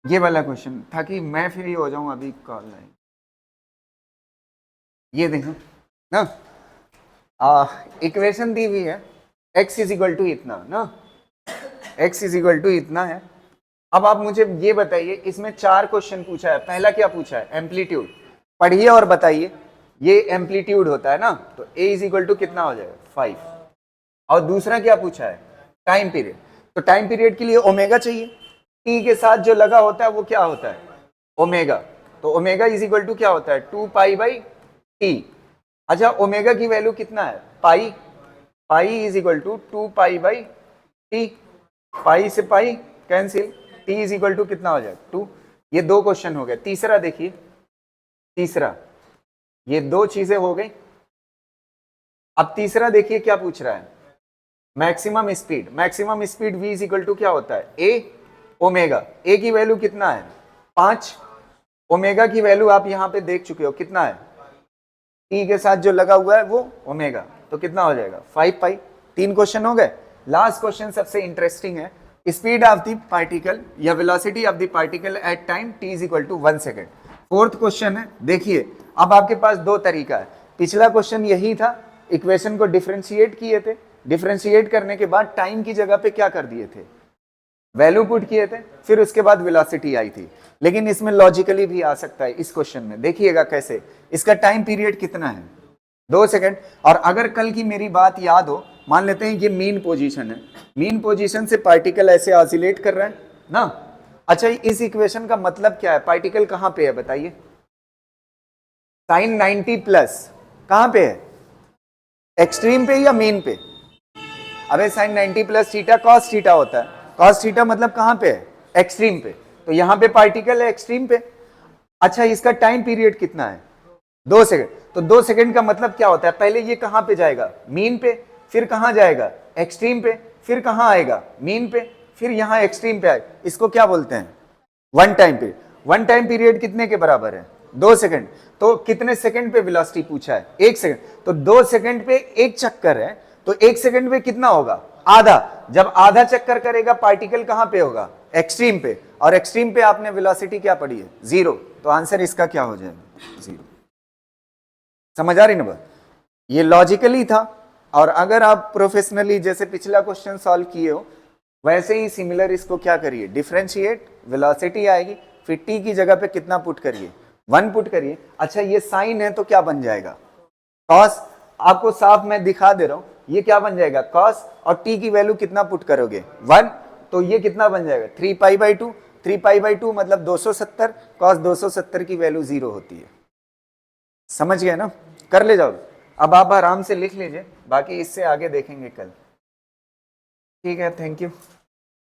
ये वाला क्वेश्चन, ताकि मैं फ्री हो जाऊं, अभी कॉल आए, ये देखो ना, इक्वेशन दी हुई है x इज इक्वल टू इतना ना, x इज इक्वल टू इतना है। अब आप मुझे ये बताइए, इसमें 4 क्वेश्चन पूछा है, पहला क्या पूछा है एम्पलीट्यूड, पढ़िए और बताइए, ये एम्पलीट्यूड होता है ना, तो a इज इक्वल टू कितना हो जाएगा 5, और दूसरा क्या पूछा है टाइम पीरियड, तो टाइम पीरियड के लिए ओमेगा चाहिए, t के साथ जो लगा होता है वो क्या होता है ओमेगा, तो ओमेगा इज इक्वल टू क्या होता है 2 पाई बाई t। अच्छा ओमेगा की वैल्यू कितना है pi, pi is equal to 2 pi by T, pi से pi cancel, t is equal to कितना हो जाएगा 2। ये 2 क्वेश्चन हो गए, तीसरा देखिए, तीसरा ये 2 चीजें हो गई। अब तीसरा देखिए क्या पूछ रहा है, maximum speed, maximum speed v is equal to क्या होता है a ओमेगा, a की वैल्यू कितना है 5, ओमेगा की वैल्यू आप यहां पे देख चुके हो कितना है, t के साथ जो लगा हुआ है वो ओमेगा, तो कितना हो जाएगा 5 पाई। 3 क्वेश्चन हो गए। लास्ट क्वेश्चन सबसे इंटरेस्टिंग है, स्पीड ऑफ द पार्टिकल या velocity of the particle at time t is equal to 1 second. Fourth question है, देखिए अब आपके पास 2 तरीका है, पिछला क्वेश्चन यही था, इक्वेशन को डिफरेंशिएट किए थे, डिफरेंशिएट करने के बाद टाइम की जगह पे क्या कर दिए थे वैल्यू पुट किए थे, फिर उसके बाद वेलोसिटी आई थी, लेकिन इसमें लॉजिकली भी आ सकता है। इस क्वेश्चन में देखिएगा कैसे, इसका टाइम पीरियड कितना है 2 सेकंड, और अगर कल की मेरी बात याद हो, मान लेते हैं ये मीन पोजीशन है, मीन पोजीशन से पार्टिकल ऐसे ऑसिलेट कर रहा है ना। अच्छा इस इक्वेशन का मतलब क्या है, पार्टिकल कहां पे है बताइए, साइन 90 प्लस कहां पे है, एक्सट्रीम पे या मीन पे, अबे sine 90 plus theta cos theta होता है, कॉस थीटा मतलब कहां पे है एक्सट्रीम पे, तो यहां पे पार्टिकल है एक्सट्रीम पे। अच्छा इसका टाइम पीरियड कितना है 2 सेकंड, तो 2 सेकंड का मतलब क्या होता है, पहले ये कहां पे जाएगा मीन पे, फिर कहां जाएगा एक्सट्रीम पे, फिर कहां आएगा मीन पे, फिर यहां एक्सट्रीम पे आएगा, इसको क्या बोलते हैं one time period. One time period कितने के बराबर है 2 सेकंड, तो कितने सेकंड पे वेलोसिटी पूछा है 1 सेकंड, तो 2 सेकंड पे एक चक्कर है, तो 1 सेकंड पे कितना होगा आधा, जब आधा चक्कर करेगा पार्टिकल कहां पे होगा एक्सट्रीम पे, और एक्सट्रीम पे आपने वेलोसिटी क्या पढ़ी है 0, तो आंसर इसका क्या हो जाएगा 0। समझ आ रही ना बात, ये लॉजिकली था, और अगर आप प्रोफेशनली जैसे पिछला क्वेश्चन सॉल्व किए हो वैसे ही सिमिलर इसको क्या करिए डिफरेंशिएट, वेलोसिटी आएगी, फिर t की जगह पे कितना पुट करिए 1 पुट करिए। अच्छा ये साइन है तो क्या बन जाएगा cos, आपको साफ मैं दिखा दे रहा हूं, ये क्या बन जाएगा cos, और t की वैल्यू कितना पुट करोगे 1, तो ये कितना बन जाएगा 3 पाई बाई 2, 3 पाई बाई 2 मतलब 270, cos 270 की वैल्यू 0 होती है। समझ गए ना, कर ले जाओ, अब आप आराम से लिख लीजिए, बाकी इससे आगे देखेंगे कल। ठीक है, थैंक यू।